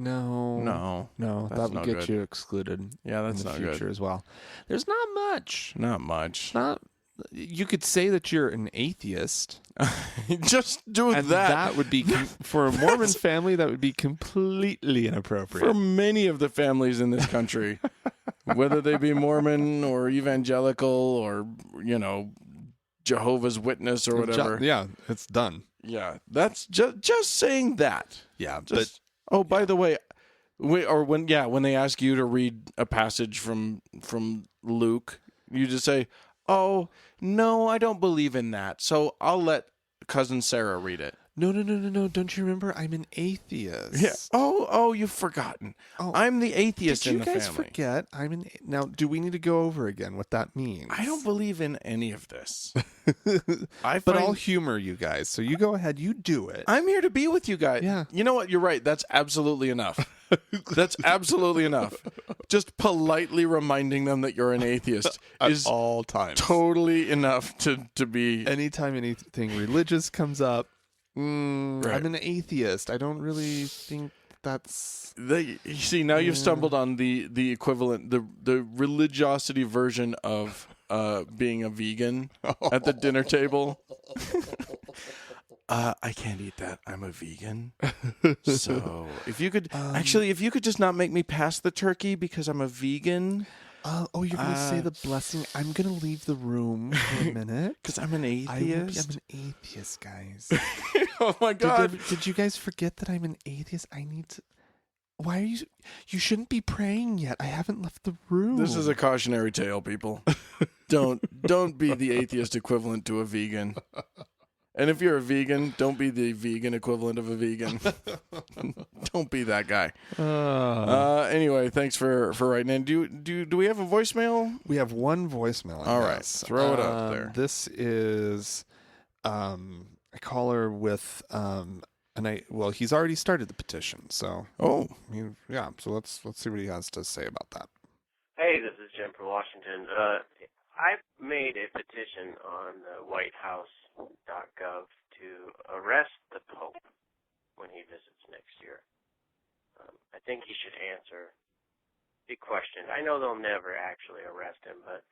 No.
That's
That would
no
get
good.
you excluded.
Yeah, that's
in the
not
future
good.
as well. There's not much.
Not much.
You could say that you're an atheist,
Just do
and
that.
that would be for a Mormon family. That would be completely inappropriate.
For many of the families in this country, whether they be Mormon or evangelical or, Jehovah's Witness or whatever.
Yeah, it's done.
Yeah, that's just saying that.
Yeah,
By the way, when they ask you to read a passage from Luke, you just say, "Oh, no, I don't believe in that. So I'll let cousin Sarah read it."
No. Don't you remember? I'm an atheist.
Yeah. Oh, you've forgotten.
Oh,
I'm the atheist
Did
in
you
the
guys
family.
forget? Now. Do we need to go over again what that means?
I don't believe in any of this.
But I'll humor you guys. So you go ahead. You do it.
I'm here to be with you guys.
Yeah.
You know what? You're right. That's absolutely enough. That's absolutely enough. Just politely reminding them that you're an atheist is
all times.
totally enough to be.
Anytime anything religious comes up,
Right.
I'm an atheist. I don't really think that's.
You see, now you've stumbled on the equivalent, the religiosity version of being a vegan at the dinner table. I can't eat that. I'm a vegan. So if you could just not make me pass the turkey because I'm a vegan.
You're going to say the blessing. I'm going to leave the room for a minute.
Because I'm an atheist.
I'm an atheist, guys.
Oh my God.
Did you guys forget that I'm an atheist? I need to. Why are you? You shouldn't be praying yet. I haven't left the room.
This is a cautionary tale, people. Don't be the atheist equivalent to a vegan. And if you're a vegan, don't be the vegan equivalent of a vegan. Don't be that guy. Anyway, thanks for writing in. Do we have a voicemail?
We have one voicemail.
All right, throw it up there.
This is a caller with he's already started the petition. So so let's see what he has to say about that.
Hey, this is Jim from Washington. I've made a petition on the WhiteHouse.gov to arrest the Pope when he visits next year. I think he should answer the question. I know they'll never actually arrest him, but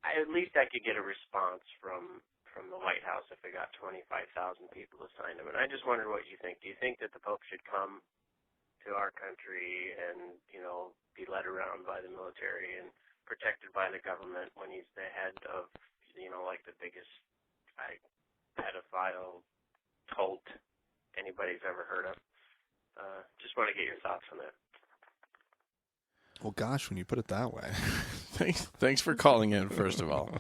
at least I could get a response from the White House if it got 25,000 people to sign him. And I just wondered what you think. Do you think that the Pope should come to our country and, be led around by the military and protected by the government when he's the head of, like the biggest pedophile cult anybody's ever heard of. Just want to get your thoughts on that.
Well, gosh, when you put it that way.
Thanks for calling in, first of all.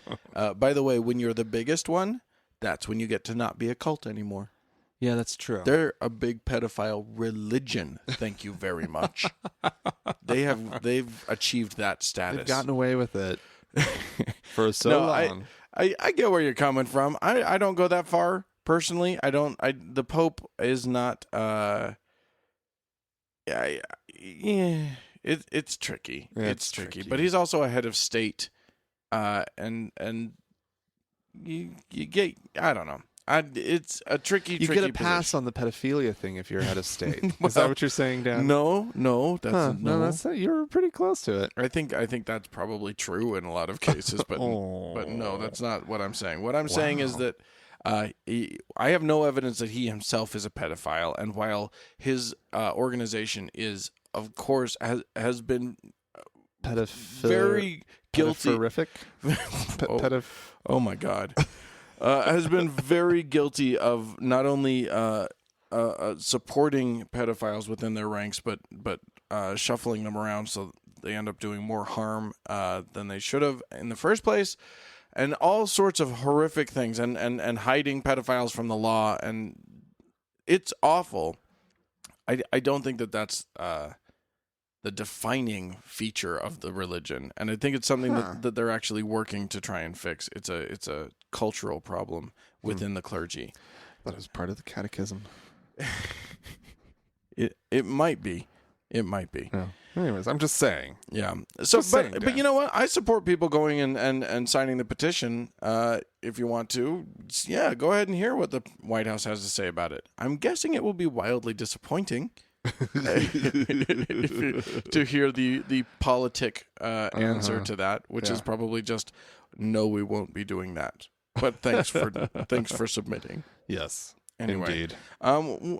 By the way, when you're the biggest one, that's when you get to not be a cult anymore.
Yeah, that's true.
They're a big pedophile religion. Thank you very much. They've achieved that status.
They've gotten away with it for so
No,
long.
I get where you're coming from. I don't go that far personally. The Pope is not. It's tricky.
Yeah,
it's tricky. But he's also a head of state, and you get. I don't know. It's a tricky.
You
tricky
get a pass
position.
on the pedophilia thing if you're head of state. Is that what you're saying, Dan?
No, that's
No, that's you're pretty close to it.
I think that's probably true in a lot of cases, but no, that's not what I'm saying. What I'm saying is that I have no evidence that he himself is a pedophile, and while his organization is, of course, has been very guilty.
Horrific.
Oh my God. Has been very guilty of not only supporting pedophiles within their ranks, but shuffling them around so they end up doing more harm than they should have in the first place, and all sorts of horrific things, and hiding pedophiles from the law, and it's awful. I don't think that's the defining feature of the religion, and I think it's something that they're actually working to try and fix. It's a cultural problem within the clergy.
That is part of the catechism.
It might be. It might be.
Yeah. Anyways, I'm just saying.
Yeah. So,
Just saying,
but
Dan.
you know what? I support people going and signing the petition. If you want to, yeah, go ahead and hear what the White House has to say about it. I'm guessing it will be wildly disappointing to hear the politic answer to that, which is probably just no, we won't be doing that. But thanks for submitting.
Yes.
Anyway,
Indeed.
on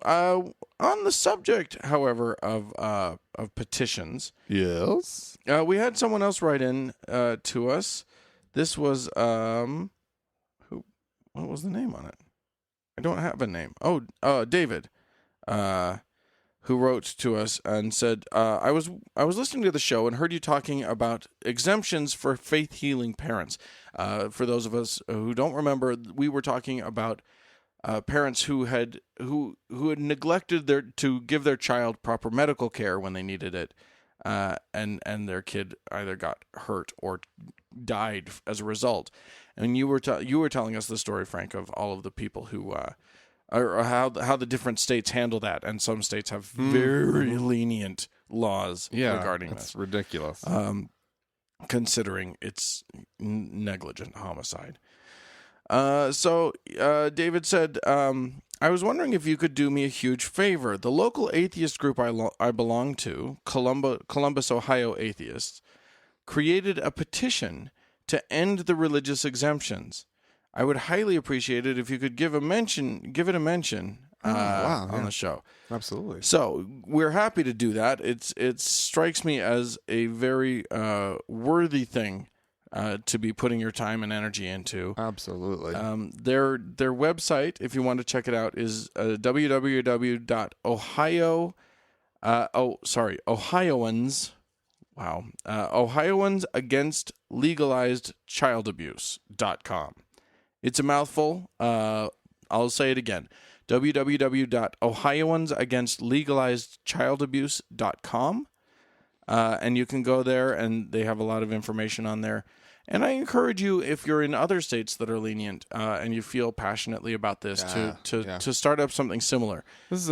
the subject, however, of petitions,
Yes.
we had someone else write in to us. This was who? What was the name on it? I don't have a name. Oh, David, who wrote to us and said, I was listening to the show and heard you talking about exemptions for faith healing parents. For those of us who don't remember, we were talking about parents who had neglected to give their child proper medical care when they needed it, and their kid either got hurt or died as a result. And you were telling us the story, Frank, of all of the people who or how the different states handle that, and some states have very lenient laws regarding
it's
this.
ridiculous.
Considering it's negligent homicide. So David said, I was wondering if you could do me a huge favor. The local atheist group I belong to, Columbus, Ohio Atheists, created a petition to end the religious exemptions. I would highly appreciate it if you could give it a mention on the show.
Absolutely.
So we're happy to do that. It strikes me as a very worthy thing to be putting your time and energy into.
Absolutely.
Their website, if you want to check it out, is Ohioans Against Legalized Child Abuse.com. It's a mouthful. I'll say it again. www.ohioansagainstlegalizedchildabuse.com. And you can go there, and they have a lot of information on there. And I encourage you, if you're in other states that are lenient and you feel passionately about this, to start up something similar.
This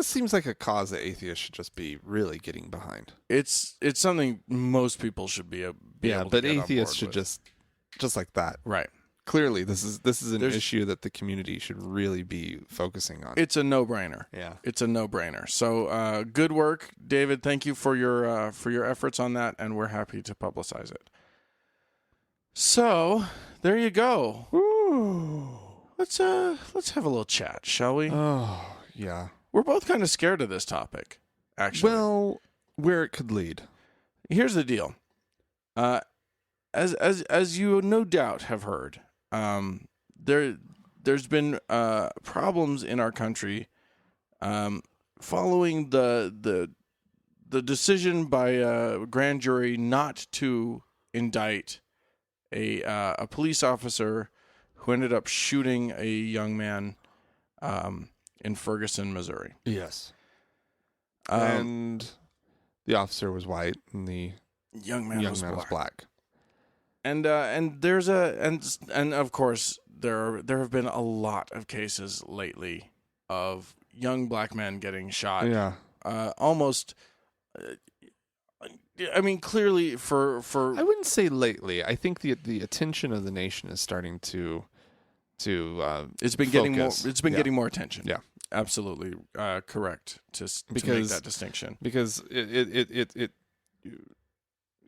seems like a cause that atheists should just be really getting behind.
It's something most people should be able to get on board
atheists should
with.
just like that.
Right.
Clearly, this is an issue that the community should really be focusing on.
It's a no-brainer.
Yeah,
it's a no-brainer. So, good work, David. Thank you for your efforts on that, and we're happy to publicize it. So, there you go.
Ooh.
Let's have a little chat, shall we?
Oh, yeah.
We're both kind of scared of this topic, actually.
Well, where it could lead.
Here's the deal. As you no doubt have heard, there there's been problems in our country following the decision by a grand jury not to indict a police officer who ended up shooting a young man in Ferguson, Missouri.
Yes. And the officer was white, and the
young man was
black.
And there's and of course there have been a lot of cases lately of young black men getting shot.
Yeah.
Almost. I mean, clearly for
I wouldn't say lately. I think the attention of the nation is starting to
it's been
focus.
getting more attention.
Yeah.
Absolutely correct to make that distinction.
Because it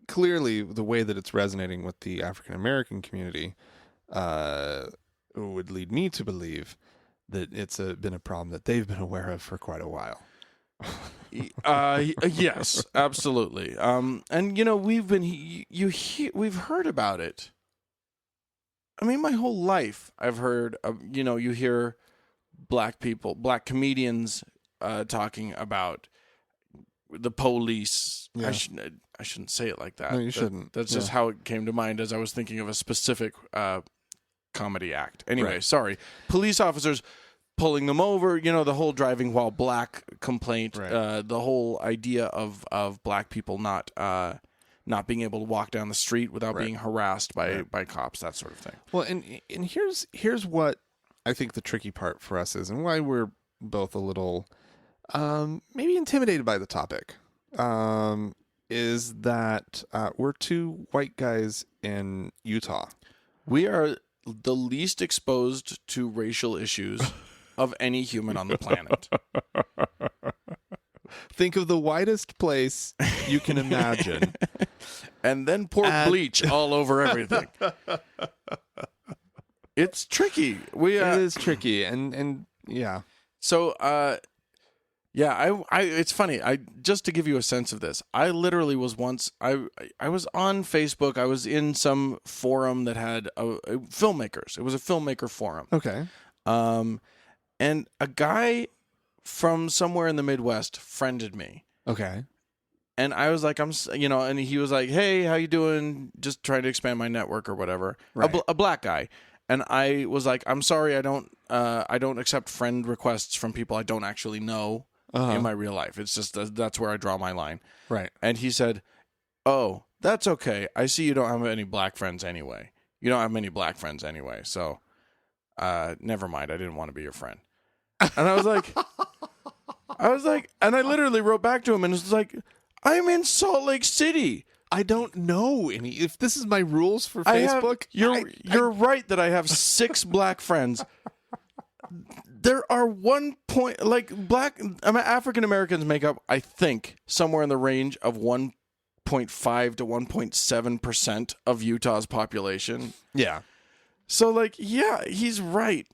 clearly the way that it's resonating with the African American community would lead me to believe that it's been a problem that they've been aware of for quite a while.
Yes, absolutely. And we've heard about it. I mean, my whole life I've heard you hear black comedians talking about the police.
Yeah.
I shouldn't say it like that.
No, you shouldn't.
That's just how it came to mind as I was thinking of a specific comedy act. Anyway,
Right.
sorry. Police officers pulling them over, the whole driving while black complaint,
Right.
the whole idea of black people not being able to walk down the street without
Right.
being harassed by cops, that sort of thing.
Well, and here's what I think the tricky part for us is, and why we're both a little maybe intimidated by the topic, is that we're two white guys in Utah.
We are the least exposed to racial issues of any human on the planet.
Think of the whitest place you can imagine.
And then pour bleach all over everything. It's tricky.
It is tricky, and yeah.
So, yeah, it's funny. Just to give you a sense of this, I literally was once. I was on Facebook. I was in some forum that had filmmakers. It was a filmmaker forum.
Okay.
And a guy from somewhere in the Midwest friended me.
Okay.
And I was like, and he was like, hey, how you doing? Just trying to expand my network or whatever.
Right.
A black guy. And I was like, I'm sorry, I don't accept friend requests from people I don't actually know in my real life. It's just, that's where I draw my line.
Right.
And he said, oh, that's okay. I see you don't have any black friends anyway. You don't have many black friends anyway. So, never mind. I didn't want to be your friend. And I was like, and I literally wrote back to him and was like, I'm in Salt Lake City.
I don't know any. If this is my rules for Facebook,
you're right that I have 6 black friends. There are African Americans make up, I think, somewhere in the range of 1.5 to 1.7% of Utah's population.
Yeah.
So, yeah, he's right.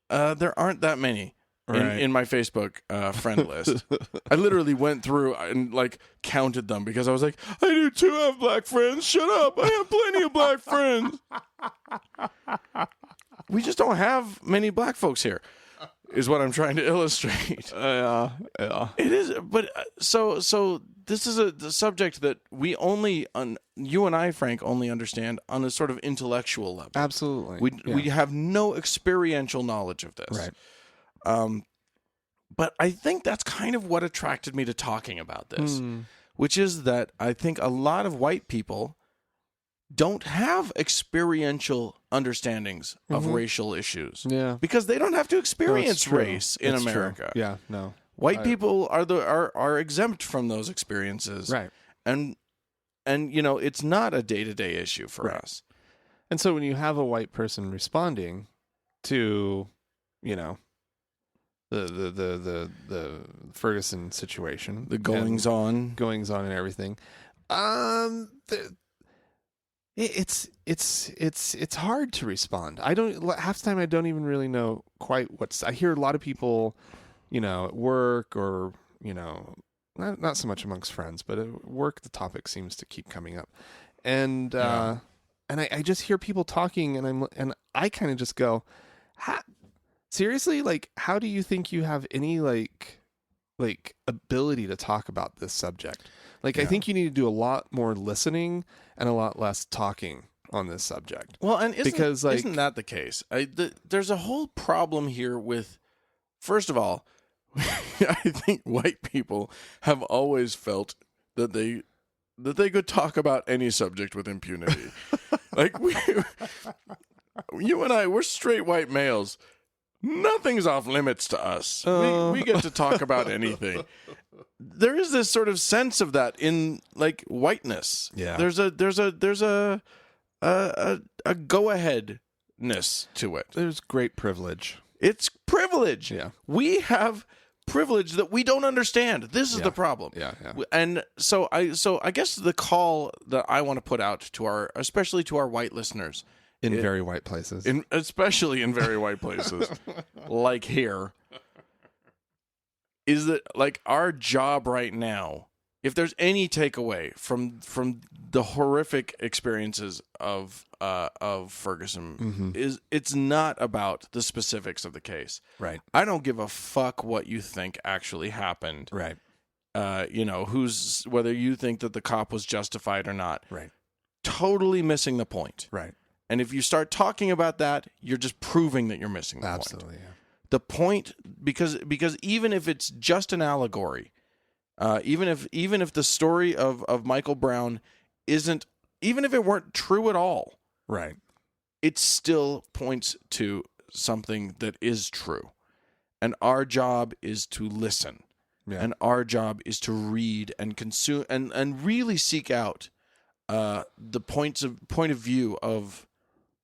There aren't that many in my Facebook friend list. I literally went through and counted them because I was like, I do too have black friends. Shut up. I have plenty of black friends. We just don't have many black folks here, is what I'm trying to illustrate.
Yeah.
It is, but so this is the subject that we you and I, Frank, only understand on a sort of intellectual level.
Absolutely.
We have no experiential knowledge of this.
Right.
But I think that's kind of what attracted me to talking about this, which is that I think a lot of white people don't have experiential understandings of racial issues.
Yeah.
Because they don't have to experience
true.
race in
It's
America.
True. Yeah, no.
White people are exempt from those experiences.
Right.
And it's not a day-to-day issue for us.
And so when you have a white person responding to, the Ferguson situation,
The goings on
and everything, it's hard to respond. Half the time I don't even really know quite I hear a lot of people, at work or, not so much amongst friends, but at work, the topic seems to keep coming up. And, and I just hear people talking and I kind of just go, seriously, like, how do you think you have any like ability to talk about this subject? Like, I think you need to do a lot more listening and a lot less talking on this subject.
Well, and
because like,
isn't that the case? There's a whole problem here with, first of all, I think white people have always felt that they could talk about any subject with impunity. Like you and I, we're straight white males. Nothing's off limits to us. We get to talk about anything. There is this sort of sense of that in like whiteness.
Yeah.
There's a go aheadness to it.
there's great privilege.
It's privilege.
Yeah.
We have privilege that we don't understand. This is the problem.
Yeah.
And so I guess the call that I want to put out to especially to our white listeners,
In very white places.
especially in very white places, like here, is that like our job right now, if there's any takeaway from the horrific experiences of Ferguson, is it's not about the specifics of the case.
Right.
I don't give a fuck what you think actually happened.
Right.
Whether you think that the cop was justified or not.
Right.
Totally missing the point.
Right.
And if you start talking about that, you're just proving that you're missing the point.
Absolutely. Yeah.
The point, because even if it's just an allegory, even if the story of Michael Brown isn't, even if it weren't true at all,
Right.
it still points to something that is true. And our job is to listen.
Yeah.
And our job is to read and consume and really seek out the point of view of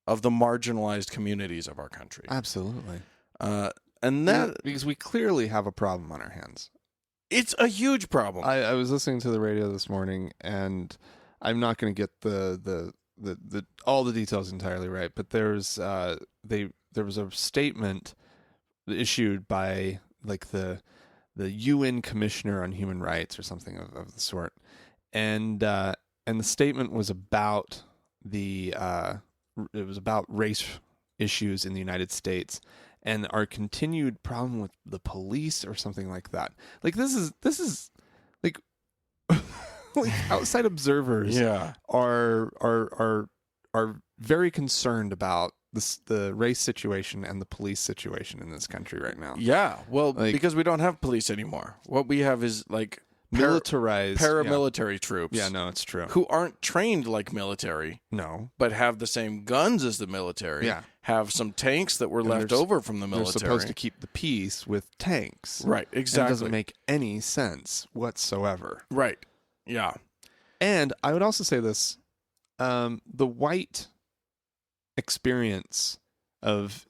the marginalized communities of our country.
Absolutely.
And that
because we clearly have a problem on our hands.
it's a huge problem.
I was listening to the radio this morning, and I'm not going to get the all the details entirely right, but there was a statement issued by like the UN Commissioner on Human Rights or something of the sort, and the statement was about it was about race issues in the United States and our continued problem with the police or something like that. Like this is like like outside observers are very concerned about the race situation and the police situation in this country right now.
Yeah, well,
Like-
because we don't have police anymore. What we have is like
Militarized
paramilitary troops.
Yeah, no, it's true.
Who aren't trained like military,
No.
but have the same guns as the military.
Yeah.
Have some tanks that were
And
left
they're s-
over from the military.
They're supposed to keep the peace with tanks.
Right,
And
exactly.
it doesn't make any sense whatsoever.
Right. Yeah.
And I would also say this, the white experience of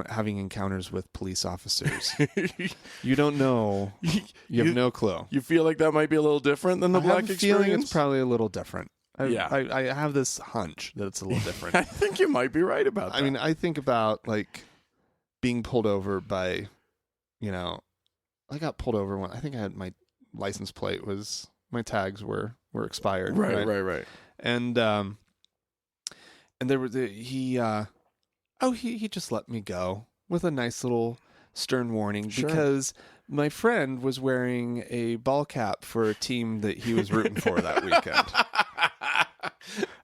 having encounters with police officers, you don't know. You have no clue.
You feel like that might be a little different than the
I
black
have a
experience?
feeling it's probably a little different.
Yeah.
I have this hunch that it's a little different.
I think you might be right about that.
I mean, I think about like being pulled over by, I got pulled over when I think I had my license plate my tags were expired.
Right.
And there was he just let me go with a nice little stern warning
Sure.
because my friend was wearing a ball cap for a team that he was rooting for that weekend.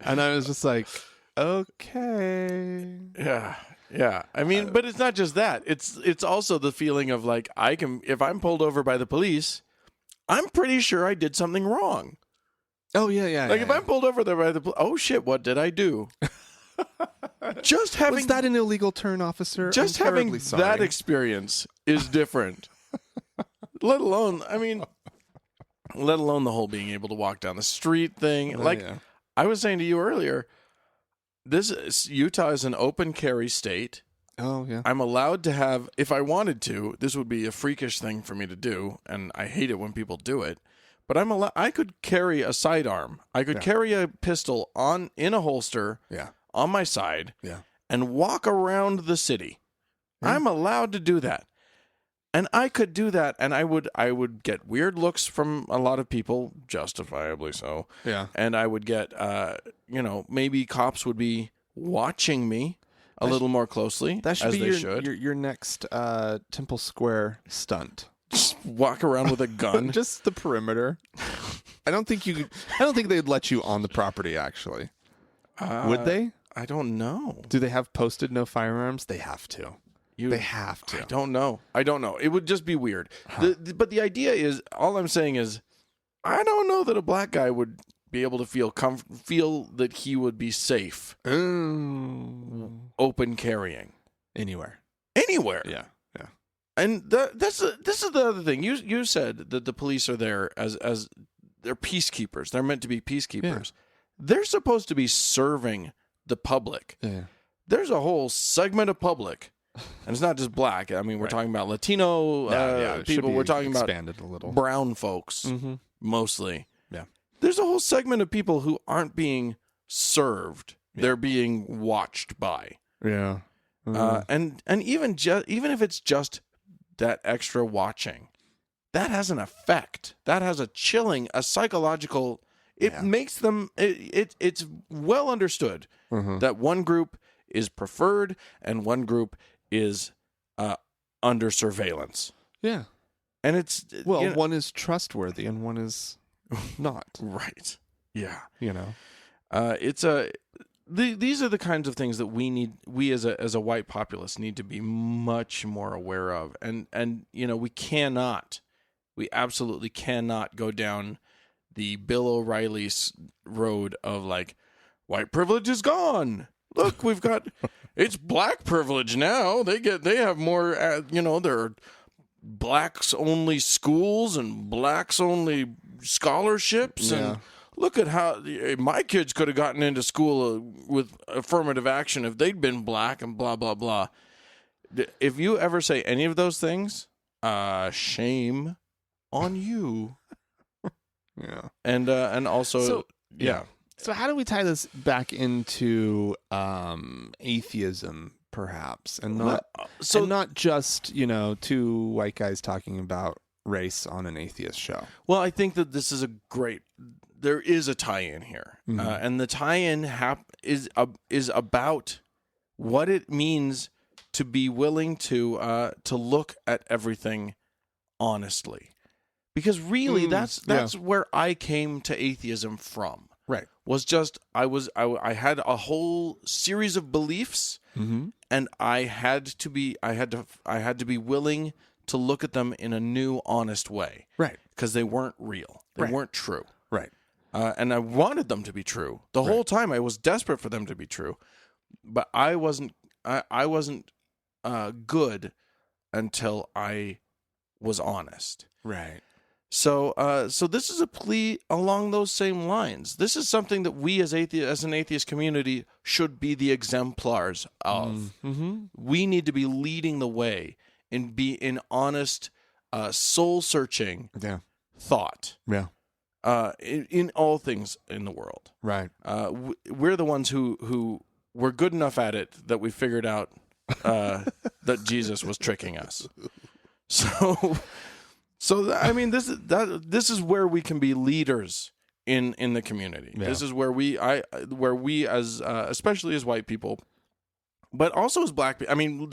And I was just like, okay.
Yeah. I mean, but it's not just that. It's also the feeling of like if I'm pulled over by the police, I'm pretty sure I did something wrong.
Oh yeah.
Like if I'm pulled over there by the police, oh shit, what did I do? Just having
was that an illegal turn, officer?
just
I'm
having
terribly sorry.
that experience is different. let alone the whole being able to walk down the street thing. Like
yeah.
I was saying to you earlier, Utah is an open carry state.
Oh yeah.
I'm allowed to have, if I wanted to, this would be a freakish thing for me to do, and I hate it when people do it. But I could carry a sidearm. I could carry a pistol in a holster on my side and walk around the city.
Yeah.
I'm allowed to do that. And I could do that, and I would get weird looks from a lot of people, justifiably so.
Yeah.
And I would get, maybe cops would be watching me. a little more closely,
That should
as
be
they
your,
should.
your next Temple Square stunt.
Just walk around with a gun.
Just the perimeter. I don't think they'd let you on the property. Actually, would they?
I don't know.
Do they have posted no firearms? They have to. They have to.
I don't know. It would just be weird. But the idea is, all I'm saying is, I don't know that a black guy would be able to feel that he would be safe open carrying
Anywhere.
anywhere.
Yeah.
And this is the other thing. You said that the police are there as they're peacekeepers. They're meant to be peacekeepers. They're supposed to be serving the public.
Yeah.
There's a whole segment of public, and it's not just black. I mean, we're talking about Latino
it should
people.
be
We're talking about
expanded a little.
brown folks,
Mm-hmm.
mostly.
Yeah.
There's a whole segment of people who aren't being served.
Yeah.
They're being watched by.
Yeah.
And even if it's just that extra watching, that has an effect. That has a psychological. It makes them. It's well understood that one group is preferred and one group is under surveillance.
Yeah.
And it's
one is trustworthy and one is not.
right. Yeah.
You know.
It's these are the kinds of things that we as a white populace need to be much more aware of. And we absolutely cannot go down the Bill O'Reilly's road of like, white privilege is gone. Look, we've got it's black privilege now. They have more. There are blacks only schools and blacks only scholarships and. Look at how my kids could have gotten into school with affirmative action if they'd been black and blah, blah, blah. If you ever say any of those things, shame on you.
Yeah.
And also,
So how do we tie this back into atheism, perhaps, and not just two white guys talking about race on an atheist show?
Well, I think that this is there is a tie-in here, and the tie-in is about what it means to be willing to look at everything honestly, because really that's where I came to atheism from.
Right.
Was just I had a whole series of beliefs, and I had to be willing to look at them in a new, honest way.
Right.
Because they weren't real. They weren't true.
Right.
And I wanted them to be true. The whole time I was desperate for them to be true. But I wasn't good until I was honest.
Right.
So this is a plea along those same lines. This is something that we as an atheist community should be the exemplars of.
Mm-hmm.
We need to be leading the way and be in honest, soul-searching thought.
Yeah.
In all things in the world.
Right.
We're the ones who were good enough at it that we figured out that Jesus was tricking us. So I mean, this is where we can be leaders in the community. Yeah. This is where we as especially as white people, but also as black people. I mean,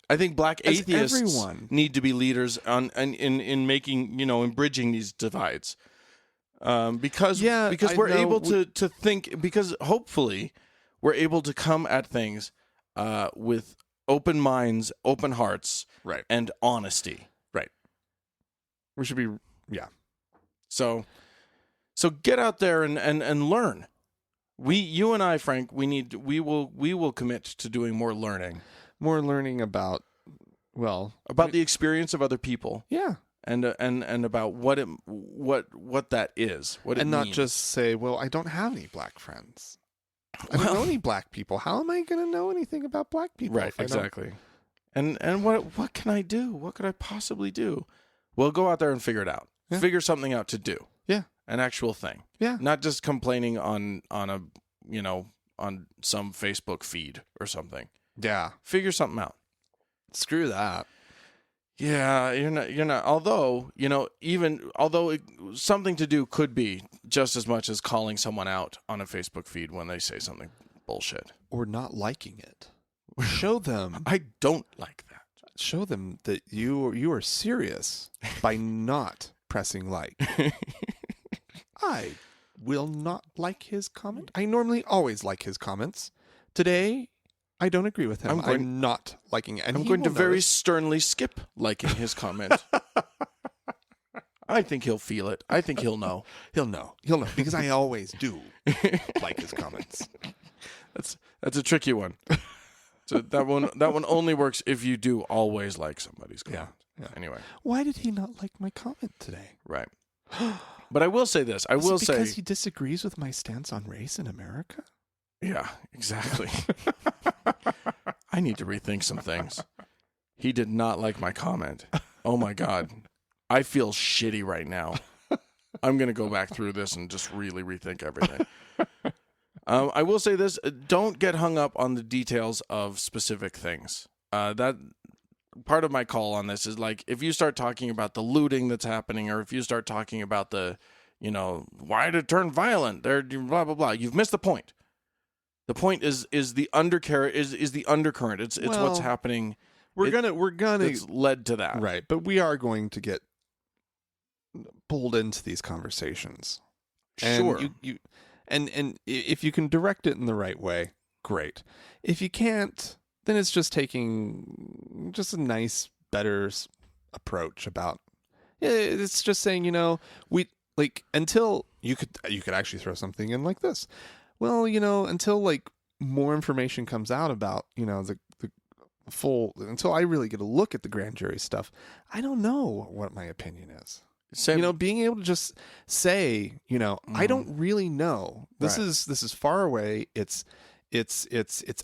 I think black atheists need to be leaders in making in bridging these divides. Because we're able to think, because hopefully we're able to come at things with open minds, open hearts,
right,
and honesty.
Right. We should be
So get out there and learn. You and I, Frank, we will commit to doing more learning.
More learning about
the experience of other people.
Yeah.
And about what that is,
and not just say, well, I don't have any black friends. I don't know any black people. How am I going to know anything about black people?
Right, exactly. And what can I do? What could I possibly do? Well, go out there and figure it out. Yeah. Figure something out to do.
Yeah,
an actual thing.
Yeah,
not just complaining on some Facebook feed or something.
Yeah,
figure something out.
Screw that.
Yeah, you're not. Although, something to do could be just as much as calling someone out on a Facebook feed when they say something bullshit.
Or not liking it. Show them.
I don't like that.
Show them that you are serious by not pressing like. I will not like his comment. I normally always like his comments. Today, I don't agree with him. I'm not liking it. And
I'm going to very sternly skip liking his comment. I think he'll feel it. I think he'll know.
He'll know because I always do like his comments.
That's a tricky one. So that one only works if you do always like somebody's comment.
Yeah.
Anyway,
why did he not like my comment today?
right. But I will say this. I will say
because he disagrees with my stance on race in America.
Yeah, exactly. I need to rethink some things. He did not like my comment. Oh my God. I feel shitty right now. I'm going to go back through this and just really rethink everything. I will say this. Don't get hung up on the details of specific things. That part of my call on this is like, if you start talking about the looting that's happening, or if you start talking about the, why did it turn violent? They're blah, blah, blah. You've missed the point. The point is the undercurrent. Is the undercurrent. It's what's happening.
We're gonna.
It's led to that,
right? But we are going to get pulled into these conversations.
Sure.
And if you can direct it in the right way, great. If you can't, then it's just taking just a nice, better approach about. It's just saying, we like until you could actually throw something in like this. Well, until like more information comes out about the full, until I really get a look at the grand jury stuff, I don't know what my opinion is.
Same.
Being able to just say, I don't really know. This
Right.
is far away. It's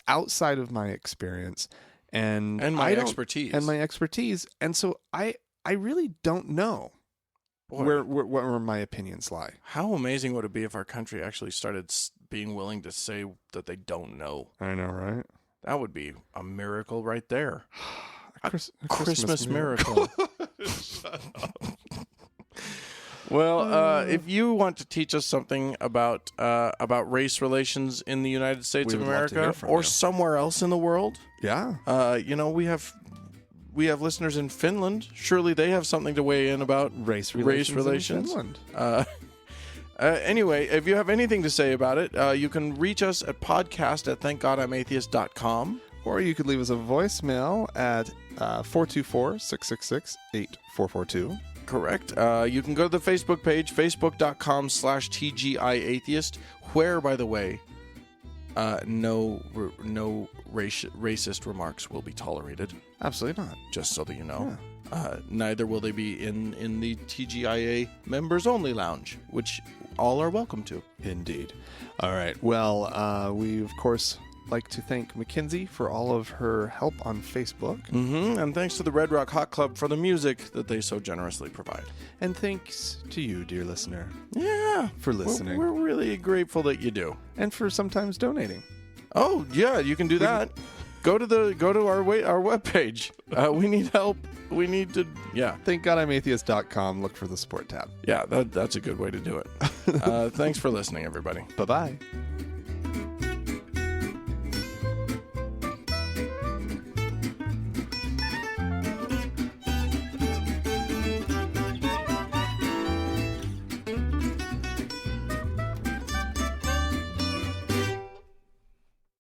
outside of my experience and
my expertise.
And so I really don't know where my opinions lie.
How amazing would it be if our country actually started being willing to say that they don't know?
I know, right?
That would be a miracle right there.
A
Christmas miracle.
Shut up.
Well, if you want to teach us something about race relations in the United States
We
of
would love to hear
America
from
or
you.
somewhere else in the world,
Yeah.
we have listeners in Finland. Surely they have something to weigh in about
Race relations. In Finland.
Anyway, if you have anything to say about it, you can reach us at podcast@thankgodimatheist.com.
Or you could leave us a voicemail at 424-666-8442.
Correct. You can go to the Facebook page, facebook.com/TGIAtheist, where, by the way, no racist remarks will be tolerated.
Absolutely not.
Just so that you know. Neither will they be in the TGIA members only lounge, which all are welcome to.
Indeed. All right. Well, we, of course, like to thank Mackenzie for all of her help on Facebook.
Mm-hmm. And thanks to the Red Rock Hot Club for the music that they so generously provide.
And thanks to you, dear listener.
Yeah.
For listening.
We're really grateful that you do.
And for sometimes donating.
Oh, yeah, you can do that. Go to our webpage. We need help. We need to,
ThankGodI'mAtheist.com. Look for the support tab.
Yeah, that's a good way to do it. Thanks for listening, everybody.
Bye-bye.